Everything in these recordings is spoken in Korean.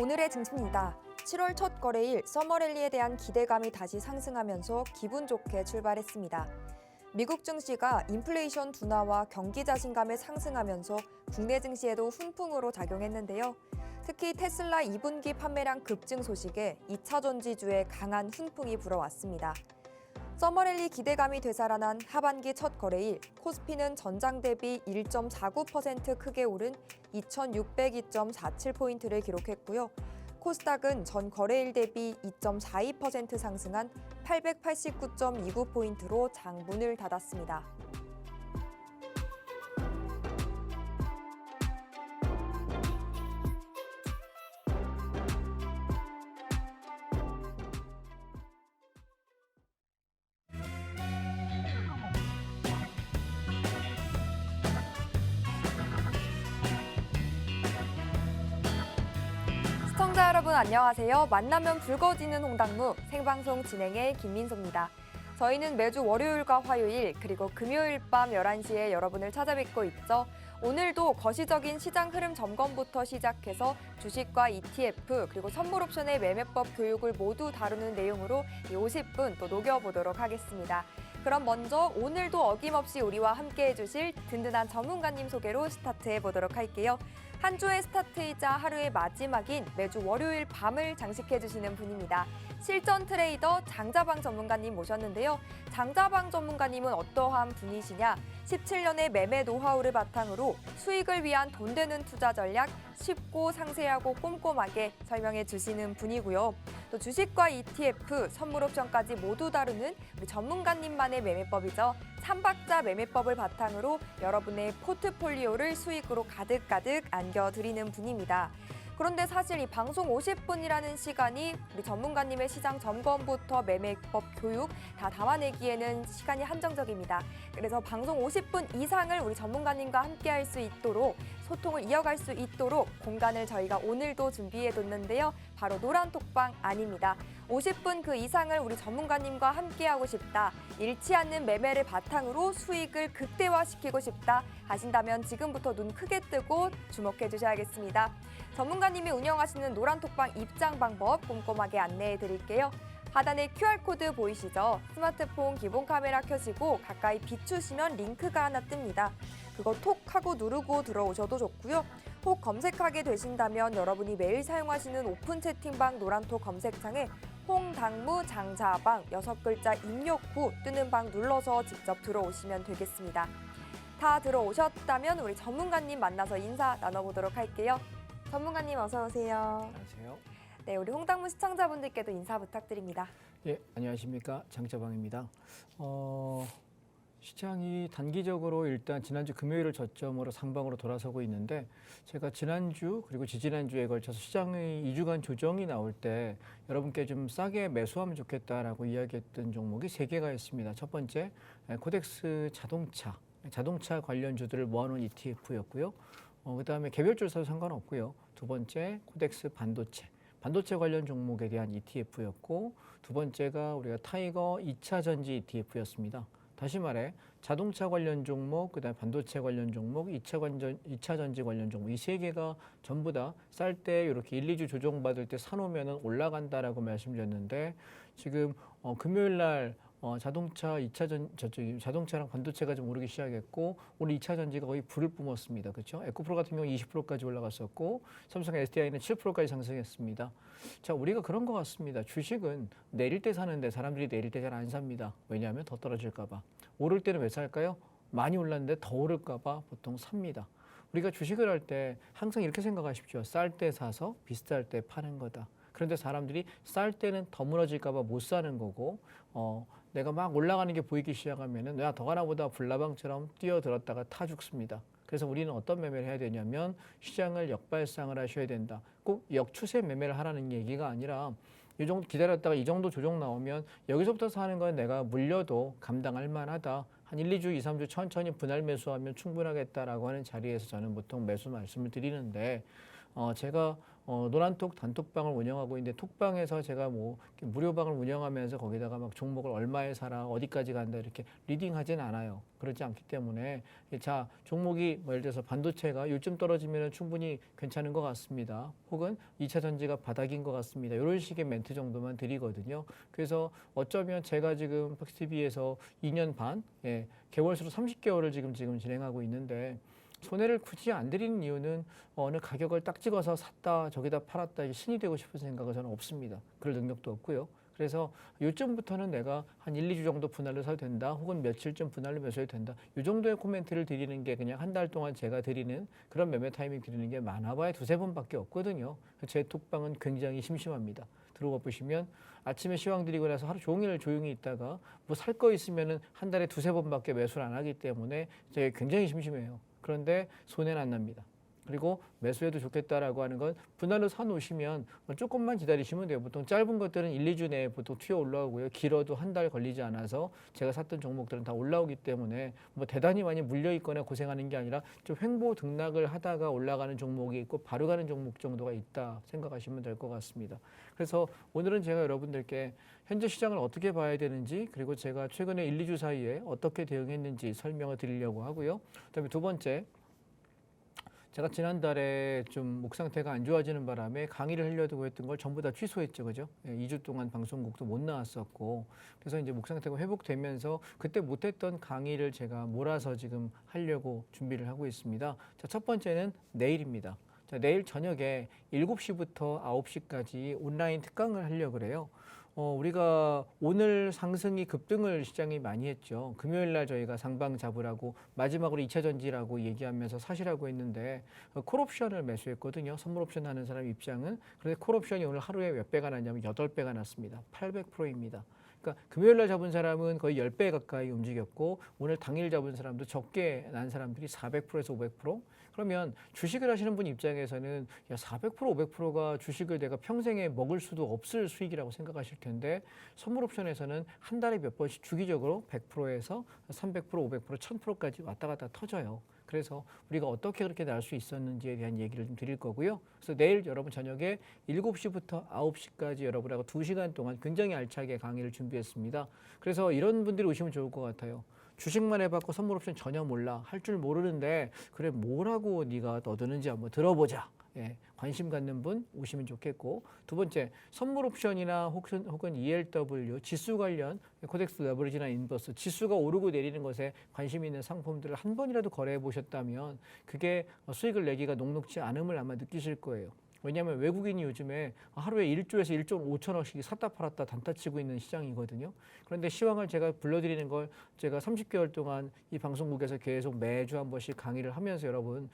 오늘의 증시입니다. 7월 첫 거래일 서머랠리에 대한 기대감이 다시 상승하면서 기분 좋게 출발했습니다. 미국 증시가 인플레이션 둔화와 경기 자신감에 상승하면서 국내 증시에도 훈풍으로 작용했는데요. 특히 테슬라 2분기 판매량 급증 소식에 2차 전지주에 강한 훈풍이 불어왔습니다. 서머랠리 기대감이 되살아난 하반기 첫 거래일, 코스피는 전장 대비 1.49% 크게 오른 2,602.47포인트를 기록했고요. 코스닥은 전 거래일 대비 2.42% 상승한 889.29포인트로 장문을 닫았습니다. 시청자 여러분 안녕하세요. 만나면 붉어지는 홍당무 생방송 진행의 김민소입니다. 저희는 매주 월요일과 화요일 그리고 금요일 밤 11시에 여러분을 찾아뵙고 있죠. 오늘도 거시적인 시장 흐름 점검부터 시작해서 주식과 ETF 그리고 선물 옵션의 매매법 교육을 모두 다루는 내용으로 50분 또 녹여보도록 하겠습니다. 그럼 먼저 오늘도 어김없이 우리와 함께 해주실 든든한 전문가님 소개로 스타트해보도록 할게요. 한 주의 스타트이자 하루의 마지막인 매주 월요일 밤을 장식해주시는 분입니다. 실전 트레이더 장자방 전문가님 모셨는데요. 장자방 전문가님은 어떠한 분이시냐? 17년의 매매 노하우를 바탕으로 수익을 위한 돈 되는 투자 전략 쉽고 상세하고 꼼꼼하게 설명해 주시는 분이고요. 또 주식과 ETF, 선물 옵션까지 모두 다루는 우리 전문가님만의 매매법이죠. 3박자 매매법을 바탕으로 여러분의 포트폴리오를 수익으로 가득가득 안겨드리는 분입니다. 그런데 사실 이 방송 50분이라는 시간이 우리 전문가님의 시장 점검부터 매매법 교육 다 담아내기에는 시간이 한정적입니다. 그래서 방송 50분 이상을 우리 전문가님과 함께 할 수 있도록 소통을 이어갈 수 있도록 공간을 저희가 오늘도 준비해뒀는데요. 바로 노란톡방 아닙니다. 50분 그 이상을 우리 전문가님과 함께하고 싶다. 잃지 않는 매매를 바탕으로 수익을 극대화시키고 싶다 하신다면 지금부터 눈 크게 뜨고 주목해 주셔야겠습니다. 전문가님이 운영하시는 노란톡방 입장 방법 꼼꼼하게 안내해 드릴게요. 하단에 QR코드 보이시죠? 스마트폰 기본 카메라 켜시고 가까이 비추시면 링크가 하나 뜹니다. 그거 톡 하고 누르고 들어오셔도 좋고요. 혹 검색하게 되신다면 여러분이 매일 사용하시는 오픈 채팅방 노란톡 검색창에 홍당무 장자방 6글자 입력 후 뜨는 방 눌러서 직접 들어오시면 되겠습니다. 다 들어오셨다면 우리 전문가님 만나서 인사 나눠보도록 할게요. 전문가님 어서 오세요. 안녕하세요. 네, 우리 홍당무 시청자분들께도 인사 부탁드립니다. 예, 안녕하십니까. 장자방입니다. 시장이 단기적으로 일단 지난주 금요일을 저점으로 상방으로 돌아서고 있는데 제가 지난주 그리고 지지난주에 걸쳐서 시장의 2주간 조정이 나올 때 여러분께 좀 싸게 매수하면 좋겠다라고 이야기했던 종목이 3개가 있습니다. 첫 번째, 코덱스 자동차 관련주들을 모아놓은 ETF였고요. 그다음에 개별주로 사도 상관없고요. 두 번째, 코덱스 반도체 관련 종목에 대한 ETF였고 두 번째가 우리가 타이거 2차 전지 ETF였습니다. 다시 말해 자동차 관련 종목, 그다음에 반도체 관련 종목, 2차 전지 관련 종목 이 3개가 전부 다 쌀 때 이렇게 1, 2주 조정받을 때 사놓으면 올라간다라고 말씀드렸는데 지금 금요일 날 자동차랑 반도체가 좀 오르기 시작했고 오늘 2차 전지가 거의 불을 뿜었습니다. 그렇죠? 에코프로 같은 경우 20%까지 올라갔었고 삼성 SDI는 7%까지 상승했습니다. 자, 우리가 그런 것 같습니다. 주식은 내릴 때 사는데 사람들이 내릴 때 잘 안 삽니다. 왜냐하면 더 떨어질까 봐. 오를 때는 왜 살까요? 많이 올랐는데 더 오를까 봐 보통 삽니다. 우리가 주식을 할 때 항상 이렇게 생각하십시오. 쌀 때 사서 비쌀 때 파는 거다. 그런데 사람들이 쌀 때는 더 무너질까 봐 못 사는 거고 내가 막 올라가는 게 보이기 시작하면은 내가 더 가나보다 불나방처럼 뛰어들었다가 타 죽습니다. 그래서 우리는 어떤 매매를 해야 되냐면 시장을 역발상을 하셔야 된다. 꼭 역추세 매매를 하라는 얘기가 아니라 이 정도 기다렸다가 이 정도 조정 나오면 여기서부터 사는 건 내가 물려도 감당할 만하다. 한 1, 2주, 2, 3주 천천히 분할 매수하면 충분하겠다라고 하는 자리에서 저는 보통 매수 말씀을 드리는데 제가 노란톡 단톡방을 운영하고 있는데 톡방에서 제가 뭐 이렇게 무료방을 운영하면서 거기다가 막 종목을 얼마에 사라 어디까지 간다 이렇게 리딩하진 않아요. 그렇지 않기 때문에 자 종목이 뭐 예를 들어서 반도체가 요즘 떨어지면 충분히 괜찮은 것 같습니다. 혹은 2차 전지가 바닥인 것 같습니다. 이런 식의 멘트 정도만 드리거든요. 그래서 어쩌면 제가 지금 팍스TV에서 2년 반 개월수로 30개월을 지금 진행하고 있는데 손해를 굳이 안 드리는 이유는 어느 가격을 딱 찍어서 샀다 저기다 팔았다 이게 신이 되고 싶은 생각은 저는 없습니다. 그럴 능력도 없고요. 그래서 요쯤부터는 내가 한 1, 2주 정도 분할로 사도 된다 혹은 며칠쯤 분할로 매수해도 된다 이 정도의 코멘트를 드리는 게 그냥 한 달 동안 제가 드리는 그런 매매 타이밍 드리는 게 많아봐야 두세 번밖에 없거든요. 제 톡방은 굉장히 심심합니다. 들어가 보시면 아침에 시황 드리고 나서 하루 종일 조용히 있다가 뭐 살 거 있으면은 한 달에 두세 번밖에 매수를 안 하기 때문에 제가 굉장히 심심해요. 그런데 손해는 안 납니다. 그리고 매수해도 좋겠다라고 하는 건 분할로 사놓으시면 조금만 기다리시면 돼요. 보통 짧은 것들은 1, 2주 내에 보통 튀어 올라오고요. 길어도 한 달 걸리지 않아서 제가 샀던 종목들은 다 올라오기 때문에 뭐 대단히 많이 물려 있거나 고생하는 게 아니라 좀 횡보 등락을 하다가 올라가는 종목이 있고 바로 가는 종목 정도가 있다 생각하시면 될 것 같습니다. 그래서 오늘은 제가 여러분들께 현재 시장을 어떻게 봐야 되는지 그리고 제가 최근에 1, 2주 사이에 어떻게 대응했는지 설명을 드리려고 하고요. 그다음에 두 번째 제가 지난달에 좀 목 상태가 안 좋아지는 바람에 강의를 하려고 했던 걸 전부 다 취소했죠. 그죠? 2주 동안 방송국도 못 나왔었고 그래서 이제 목 상태가 회복되면서 그때 못했던 강의를 제가 몰아서 지금 하려고 준비를 하고 있습니다. 자, 첫 번째는 내일입니다. 자, 내일 저녁에 7시부터 9시까지 온라인 특강을 하려고 그래요. 우리가 오늘 상승이 급등을 시장이 많이 했죠. 금요일 날 저희가 상방 잡으라고 마지막으로 2차 전지라고 얘기하면서 사시라고 했는데 콜옵션을 매수했거든요. 선물 옵션 하는 사람 입장은. 그런데 콜옵션이 오늘 하루에 몇 배가 났냐면 8배가 났습니다. 800%입니다. 그러니까 금요일 날 잡은 사람은 거의 10배 가까이 움직였고 오늘 당일 잡은 사람도 적게 난 사람들이 400%에서 500%. 그러면 주식을 하시는 분 입장에서는 야 400%, 500%가 주식을 내가 평생에 먹을 수도 없을 수익이라고 생각하실 텐데 선물 옵션에서는 한 달에 몇 번씩 주기적으로 100%에서 300%, 500%, 1000%까지 왔다 갔다 터져요. 그래서 우리가 어떻게 그렇게 날 수 있었는지에 대한 얘기를 좀 드릴 거고요. 그래서 내일 여러분 저녁에 7시부터 9시까지 여러분하고 2시간 동안 굉장히 알차게 강의를 준비했습니다. 그래서 이런 분들이 오시면 좋을 것 같아요. 주식만 해봤고 선물 옵션 전혀 몰라. 할 줄 모르는데 그래 뭐라고 네가 떠드는지 한번 들어보자. 관심 갖는 분 오시면 좋겠고 두 번째 선물 옵션이나 혹은 ELW 지수 관련 코덱스 레버리지나 인버스 지수가 오르고 내리는 것에 관심 있는 상품들을 한 번이라도 거래해 보셨다면 그게 수익을 내기가 녹록지 않음을 아마 느끼실 거예요. 왜냐하면 외국인이 요즘에 하루에 1조에서 1조 5천억씩 샀다 팔았다 단타 치고 있는 시장이거든요. 그런데 시황을 제가 불러드리는 걸 제가 30개월 동안 이 방송국에서 계속 매주 한 번씩 강의를 하면서 여러분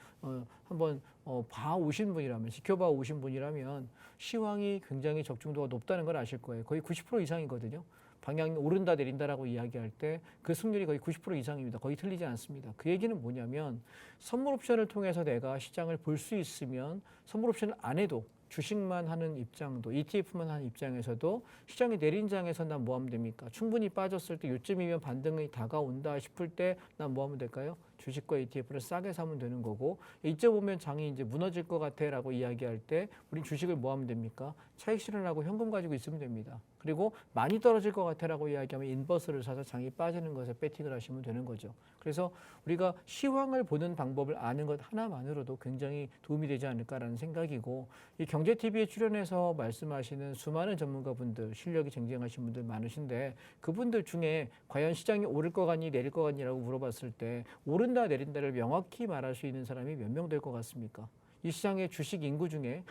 한번 봐 오신 분이라면 지켜봐 오신 분이라면 시황이 굉장히 적중도가 높다는 걸 아실 거예요. 거의 90% 이상이거든요. 방향이 오른다 내린다라고 이야기할 때 그 승률이 거의 90% 이상입니다. 거의 틀리지 않습니다. 그 얘기는 뭐냐면 선물 옵션을 통해서 내가 시장을 볼 수 있으면 선물 옵션을 안 해도 주식만 하는 입장도 ETF만 하는 입장에서도 시장이 내린 장에서 난 뭐 하면 됩니까? 충분히 빠졌을 때 요쯤이면 반등이 다가온다 싶을 때 난 뭐 하면 될까요? 주식과 ETF를 싸게 사면 되는 거고 이쯤 보면 장이 이제 무너질 것 같아라고 이야기할 때 우린 주식을 뭐 하면 됩니까? 차익 실현하고 현금 가지고 있으면 됩니다. 그리고 많이 떨어질 것 같아라고 이야기하면 인버스를 사서 장이 빠지는 것에 배팅을 하시면 되는 거죠. 그래서 우리가 시황을 보는 방법을 아는 것 하나만으로도 굉장히 도움이 되지 않을까라는 생각이고 이 경제TV에 출연해서 말씀하시는 수많은 전문가분들 실력이 쟁쟁하신 분들 많으신데 그분들 중에 과연 시장이 오를 것 같니 내릴 것 같니라고 물어봤을 때 오른다 내린다를 명확히 말할 수 있는 사람이 몇 명 될 것 같습니까? 이 시장의 주식 인구 중에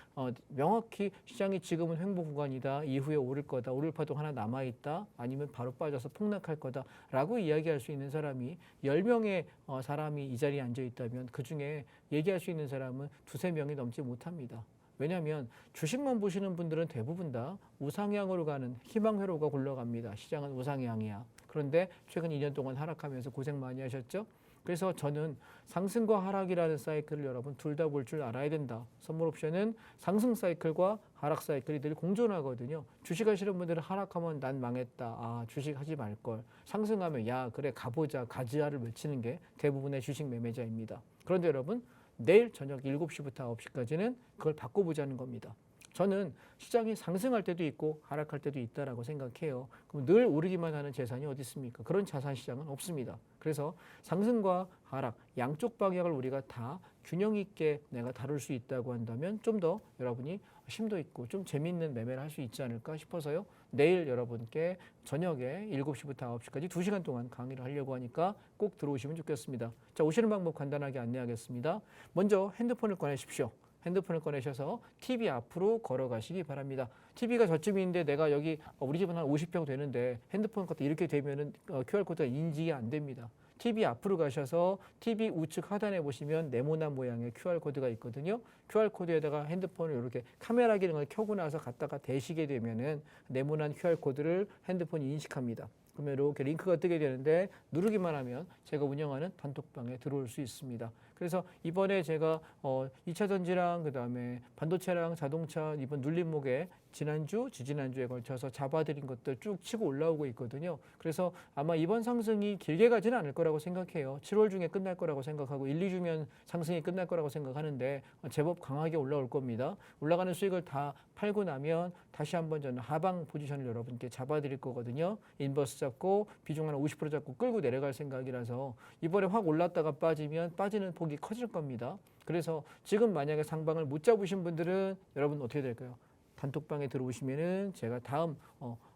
명확히 시장이 지금은 횡보 구간이다. 이후에 오를 거다. 오를 파동 하나 남아있다. 아니면 바로 빠져서 폭락할 거다. 라고 이야기할 수 있는 사람이 10명의 사람이 이 자리에 앉아 있다면 그중에 얘기할 수 있는 사람은 두세 명이 넘지 못합니다. 왜냐하면 주식만 보시는 분들은 대부분 다 우상향으로 가는 희망 회로가 굴러갑니다. 시장은 우상향이야. 그런데 최근 2년 동안 하락하면서 고생 많이 하셨죠? 그래서 저는 상승과 하락이라는 사이클을 여러분 둘 다 볼 줄 알아야 된다. 선물 옵션은 상승 사이클과 하락 사이클이 늘 공존하거든요. 주식하시는 분들은 하락하면 난 망했다. 아 주식하지 말걸. 상승하면 야 그래 가보자 가지야를 외치는 게 대부분의 주식 매매자입니다. 그런데 여러분 내일 저녁 7시부터 9시까지는 그걸 바꿔보자는 겁니다. 저는 시장이 상승할 때도 있고 하락할 때도 있다라고 생각해요. 그럼 늘 오르기만 하는 재산이 어디 있습니까? 그런 자산 시장은 없습니다. 그래서 상승과 하락 양쪽 방향을 우리가 다 균형 있게 내가 다룰 수 있다고 한다면 좀 더 여러분이 심도 있고 좀 재미있는 매매를 할 수 있지 않을까 싶어서요. 내일 여러분께 저녁에 7시부터 9시까지 2시간 동안 강의를 하려고 하니까 꼭 들어오시면 좋겠습니다. 자, 오시는 방법 간단하게 안내하겠습니다. 먼저 핸드폰을 꺼내십시오. 핸드폰을 꺼내셔서 TV 앞으로 걸어가시기 바랍니다. TV가 저쯤인데 내가 여기 우리 집은 한 50평 되는데 핸드폰 갖다 이렇게 되면은 QR코드가 인지가 안 됩니다. TV 앞으로 가셔서 TV 우측 하단에 보시면 네모난 모양의 QR코드가 있거든요. QR코드에다가 핸드폰을 이렇게 카메라 기능을 켜고 나서 갖다가 대시게 되면은 네모난 QR코드를 핸드폰이 인식합니다. 그러면 이렇게 링크가 뜨게 되는데 누르기만 하면 제가 운영하는 단톡방에 들어올 수 있습니다. 그래서 이번에 제가 2차 전지랑 그다음에 반도체랑 자동차 이번 눌림목에 지난주, 지지난주에 걸쳐서 잡아드린 것들 쭉 치고 올라오고 있거든요. 그래서 아마 이번 상승이 길게 가지는 않을 거라고 생각해요. 7월 중에 끝날 거라고 생각하고 1, 2주면 상승이 끝날 거라고 생각하는데 제법 강하게 올라올 겁니다. 올라가는 수익을 다 팔고 나면 다시 한번 저는 하방 포지션을 여러분께 잡아드릴 거거든요. 인버스 잡고 비중 한 50% 잡고 끌고 내려갈 생각이라서 이번에 확 올랐다가 빠지면 빠지는 폭이 커질 겁니다. 그래서 지금 만약에 상방을 못 잡으신 분들은 여러분 어떻게 될까요? 단톡방에 들어오시면은 제가 다음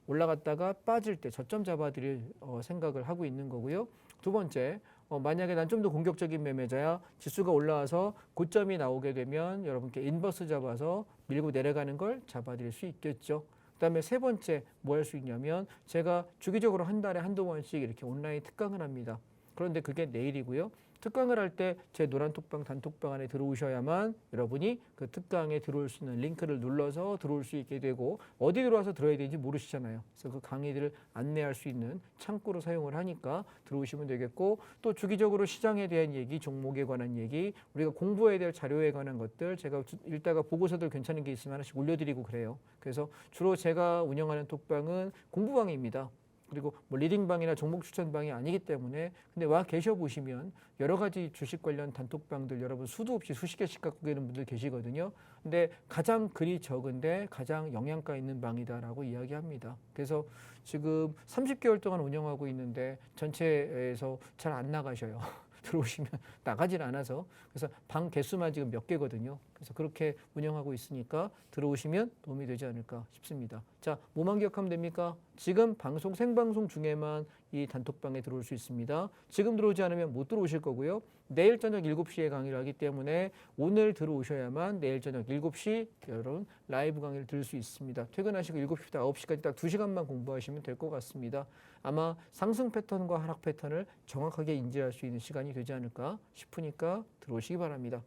올라갔다가 빠질 때 저점 잡아드릴 생각을 하고 있는 거고요. 두 번째, 만약에 난 좀 더 공격적인 매매자야 지수가 올라와서 고점이 나오게 되면 여러분께 인버스 잡아서 밀고 내려가는 걸 잡아드릴 수 있겠죠. 그다음에 세 번째 뭐 할 수 있냐면 제가 주기적으로 한 달에 한두 번씩 이렇게 온라인 특강을 합니다. 그런데 그게 내일이고요. 특강을 할 때 제 노란톡방 단톡방 안에 들어오셔야만 여러분이 그 특강에 들어올 수 있는 링크를 눌러서 들어올 수 있게 되고 어디 들어와서 들어야 되는지 모르시잖아요. 그래서 그 강의들을 안내할 수 있는 창구로 사용을 하니까 들어오시면 되겠고 또 주기적으로 시장에 대한 얘기, 종목에 관한 얘기, 우리가 공부해야 될 자료에 관한 것들 제가 읽다가 보고서들 괜찮은 게 있으면 하나씩 올려드리고 그래요. 그래서 주로 제가 운영하는 톡방은 공부방입니다. 그리고 뭐 리딩방이나 종목 추천방이 아니기 때문에 근데 와 계셔 보시면 여러 가지 주식 관련 단톡방들 여러분 수도 없이 수십 개씩 갖고 계는 분들 계시거든요. 근데 가장 글이 적은데 가장 영양가 있는 방이다라고 이야기합니다. 그래서 지금 30개월 동안 운영하고 있는데 전체에서 잘 안 나가셔요. 들어오시면 나가질 않아서 그래서 방 개수만 지금 몇 개거든요. 그래서 그렇게 운영하고 있으니까 들어오시면 도움이 되지 않을까 싶습니다. 자, 뭐만 기억하면 됩니까? 지금 방송 생방송 중에만 이 단톡방에 들어올 수 있습니다. 지금 들어오지 않으면 못 들어오실 거고요. 내일 저녁 7시에 강의를 하기 때문에 오늘 들어오셔야만 내일 저녁 7시 여러분 라이브 강의를 들을 수 있습니다. 퇴근하시고 7시부터 9시까지 딱 2시간만 공부하시면 될 것 같습니다. 아마 상승 패턴과 하락 패턴을 정확하게 인지할 수 있는 시간이 되지 않을까 싶으니까 들어오시기 바랍니다.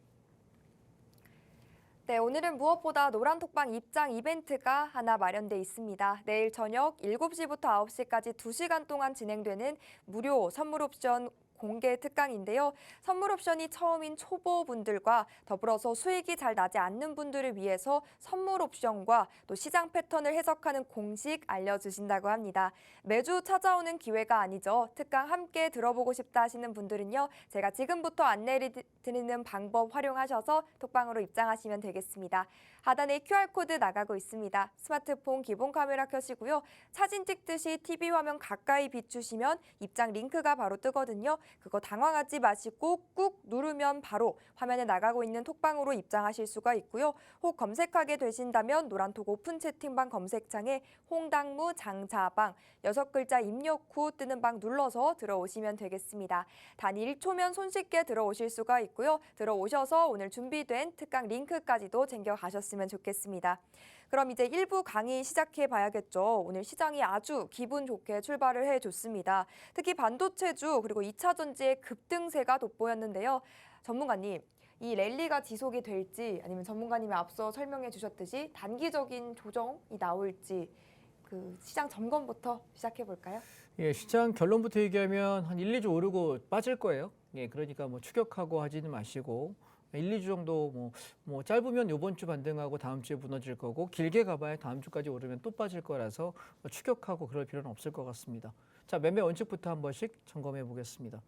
네, 오늘은 무엇보다 노란톡방 입장 이벤트가 하나 마련돼 있습니다. 내일 저녁 7시부터 9시까지 2시간 동안 진행되는 무료 선물 옵션 공개 특강인데요. 선물 옵션이 처음인 초보분들과 더불어서 수익이 잘 나지 않는 분들을 위해서 선물 옵션과 또 시장 패턴을 해석하는 공식 알려주신다고 합니다. 매주 찾아오는 기회가 아니죠. 특강 함께 들어보고 싶다 하시는 분들은요. 제가 지금부터 안내를 드리는 방법 활용하셔서 톡방으로 입장하시면 되겠습니다. 하단에 QR코드 나가고 있습니다. 스마트폰 기본 카메라 켜시고요. 사진 찍듯이 TV 화면 가까이 비추시면 입장 링크가 바로 뜨거든요. 그거 당황하지 마시고 꾹 누르면 바로 화면에 나가고 있는 톡방으로 입장하실 수가 있고요. 혹 검색하게 되신다면 노란톡 오픈 채팅방 검색창에 홍당무 장자방 6글자 입력 후 뜨는 방 눌러서 들어오시면 되겠습니다. 단 1초면 손쉽게 들어오실 수가 있고요. 들어오셔서 오늘 준비된 특강 링크까지도 챙겨가셨으면 좋겠습니다. 그럼 이제 1부 강의 시작해 봐야겠죠. 오늘 시장이 아주 기분 좋게 출발을 해줬습니다. 특히 반도체주 그리고 2차 전지의 급등세가 돋보였는데요. 전문가님, 이 랠리가 지속이 될지 아니면 전문가님이 앞서 설명해 주셨듯이 단기적인 조정이 나올지 그 시장 점검부터 시작해 볼까요? 예, 시장 결론부터 얘기하면 한 1, 2주 오르고 빠질 거예요. 예, 그러니까 뭐 추격하고 하지는 마시고 1, 2주 정도 뭐 짧으면 이번 주 반등하고 다음 주에 무너질 거고 길게 가봐야 다음 주까지 오르면 또 빠질 거라서 추격하고 그럴 필요는 없을 것 같습니다. 자, 매매 원칙부터 한 번씩 점검해 보겠습니다.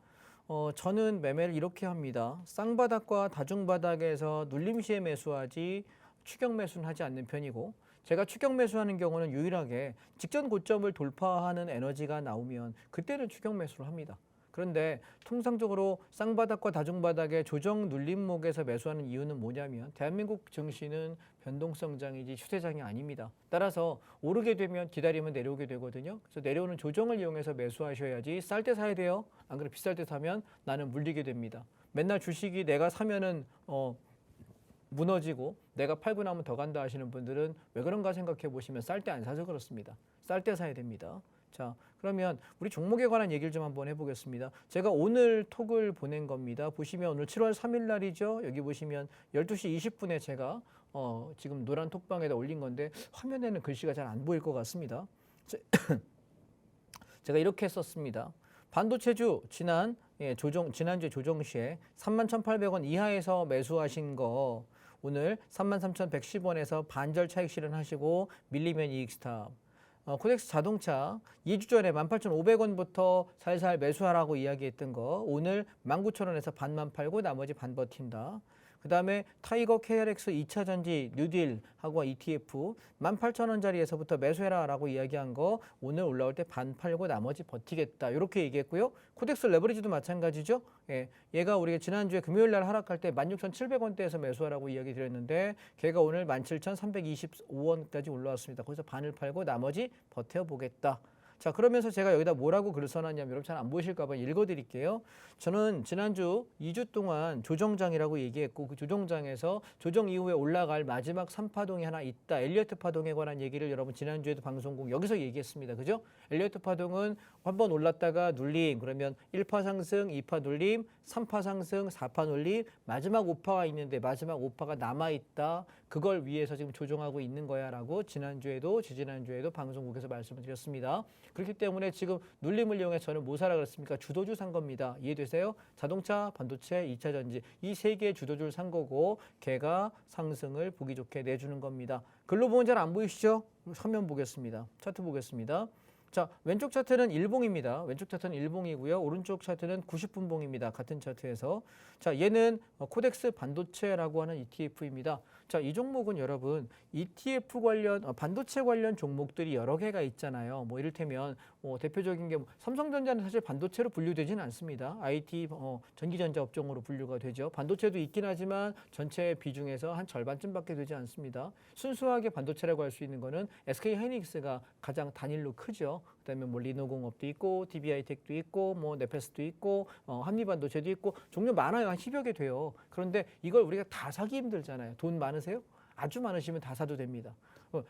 저는 매매를 이렇게 합니다. 쌍바닥과 다중바닥에서 눌림 시에 매수하지 추격 매수는 하지 않는 편이고, 제가 추격 매수하는 경우는 유일하게 직전 고점을 돌파하는 에너지가 나오면 그때는 추격 매수를 합니다. 그런데 통상적으로 쌍바닥과 다중바닥의 조정 눌림목에서 매수하는 이유는 뭐냐면 대한민국 증시는 변동성장이지 추세장이 아닙니다. 따라서 오르게 되면 기다리면 내려오게 되거든요. 그래서 내려오는 조정을 이용해서 매수하셔야지 쌀 때 사야 돼요. 안 그래 비쌀 때 사면 나는 물리게 됩니다. 맨날 주식이 내가 사면은 무너지고 내가 팔고 나면 더 간다 하시는 분들은 왜 그런가 생각해 보시면 쌀 때 안 사서 그렇습니다. 쌀 때 사야 됩니다. 자, 그러면 우리 종목에 관한 얘기를 좀 한번 해보겠습니다. 제가 오늘 톡을 보낸 겁니다. 보시면 오늘 7월 3일 날이죠. 여기 보시면 12시 20분에 제가 지금 노란 톡방에다 올린 건데 화면에는 글씨가 잘 안 보일 것 같습니다. 제가 이렇게 썼습니다. 반도체주 지난주에 조정 시에 31,800원 이하에서 매수하신 거 오늘 33,110원에서 반절 차익 실현하시고 밀리면 이익 스탑. 코덱스 자동차 2주 전에 18,500원부터 살살 매수하라고 이야기했던 거 오늘 19,000원에서 반만 팔고 나머지 반 버틴다. 그 다음에 타이거 KRX 2차 전지 뉴딜하고 ETF 18,000원짜리에서부터 매수해라라고 이야기한 거 오늘 올라올 때 반 팔고 나머지 버티겠다 이렇게 얘기했고요. 코덱스 레버리지도 마찬가지죠. 예, 얘가 우리가 지난주에 금요일 날 하락할 때 16,700원대에서 매수하라고 이야기 드렸는데 걔가 오늘 17,325원까지 올라왔습니다. 거기서 반을 팔고 나머지 버텨보겠다. 자, 그러면서 제가 여기다 뭐라고 글을 써놨냐면 여러분 잘 안 보이실까 봐 읽어드릴게요. 저는 지난주 2주 동안 조정장이라고 얘기했고 그 조정장에서 조정 이후에 올라갈 마지막 3파동이 하나 있다. 엘리어트 파동에 관한 얘기를 여러분 지난주에도 방송국 여기서 얘기했습니다. 그죠? 엘리어트 파동은 한번 올랐다가 눌림 그러면 1파 상승, 2파 눌림, 3파 상승, 4파 눌림 마지막 5파가 있는데 마지막 5파가 남아있다. 그걸 위해서 지금 조정하고 있는 거야 라고 지난주에도 지지난주에도 방송국에서 말씀을 드렸습니다. 그렇기 때문에 지금 눌림을 이용해 저는 뭐 사라 그랬습니까? 주도주 산 겁니다. 이해되세요? 자동차, 반도체, 2차 전지 이 세 개의 주도주를 산 거고 걔가 상승을 보기 좋게 내주는 겁니다. 글로 보면 잘 안 보이시죠? 화면 보겠습니다. 차트 보겠습니다. 자, 왼쪽 차트는 일봉입니다. 왼쪽 차트는 일봉이고요. 오른쪽 차트는 90분봉입니다. 같은 차트에서. 자, 얘는 코덱스 반도체라고 하는 ETF입니다. 자, 이 종목은 여러분 ETF 관련 반도체 관련 종목들이 여러 개가 있잖아요. 뭐 이를테면 대표적인 게 삼성전자는 사실 반도체로 분류되지는 않습니다. IT 전기전자 업종으로 분류가 되죠. 반도체도 있긴 하지만 전체 비중에서 한 절반쯤밖에 되지 않습니다. 순수하게 반도체라고 할 수 있는 거는 SK 하이닉스가 가장 단일로 크죠. 그다음에 뭐 리노공업도 있고 DB하이텍도 있고 뭐 네페스도 있고 한미반도체도 있고 종류 많아요. 한 10여 개 돼요. 그런데 이걸 우리가 다 사기 힘들잖아요. 돈 많으세요? 아주 많으시면 다 사도 됩니다.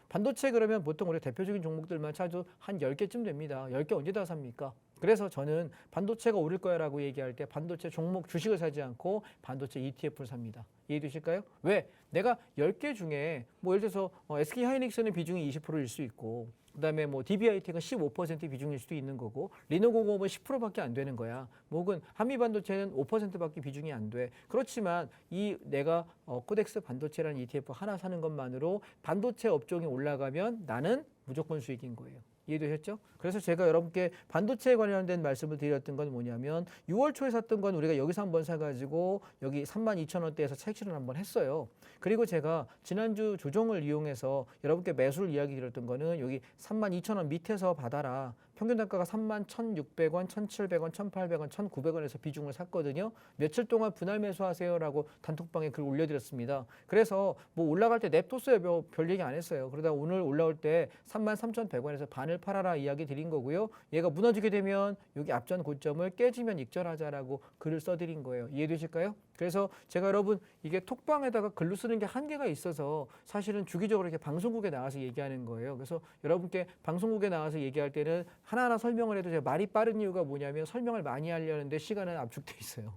반도체 그러면 보통 우리 대표적인 종목들만 찾아도 한 10개쯤 됩니다. 10개 언제 다 삽니까? 그래서 저는 반도체가 오를 거야라고 얘기할 때 반도체 종목 주식을 사지 않고 반도체 ETF를 삽니다. 이해되실까요? 왜? 내가 10개 중에 뭐 예를 들어서 SK 하이닉스는 비중이 20%일 수 있고 그다음에 뭐 DB하이텍은 15% 비중일 수도 있는 거고 리노공업은 10%밖에 안 되는 거야. 뭐 혹은 한미반도체는 5%밖에 비중이 안 돼. 그렇지만 이 내가 코덱스 반도체라는 ETF 하나 사는 것만으로 반도체 업종이 올라가면 나는 무조건 수익인 거예요. 이해되셨죠? 그래서 제가 여러분께 반도체에 관련된 말씀을 드렸던 건 뭐냐면 6월 초에 샀던 건 우리가 여기서 한번 사가지고 여기 32,000원대에서 차익 실현 한번 했어요. 그리고 제가 지난주 조정을 이용해서 여러분께 매수를 이야기 드렸던 거는 여기 32,000원 밑에서 받아라. 평균 단가가 31,600원, 1,700원, 1,800원, 1,900원에서 비중을 샀거든요. 며칠 동안 분할 매수하세요라고 단톡방에 글 올려드렸습니다. 그래서 뭐 올라갈 때 냅뒀어요. 별 얘기 안 했어요. 그러다 오늘 올라올 때 33,100원에서 반을 팔아라 이야기 드린 거고요. 얘가 무너지게 되면 여기 앞전 고점을 깨지면 익절하자라고 글을 써드린 거예요. 이해되실까요? 그래서 제가 여러분 이게 톡방에다가 글로 쓰는 게 한계가 있어서 사실은 주기적으로 이렇게 방송국에 나와서 얘기하는 거예요. 그래서 여러분께 방송국에 나와서 얘기할 때는 하나하나 설명을 해도 제가 말이 빠른 이유가 뭐냐면 설명을 많이 하려는데 시간은 압축돼 있어요.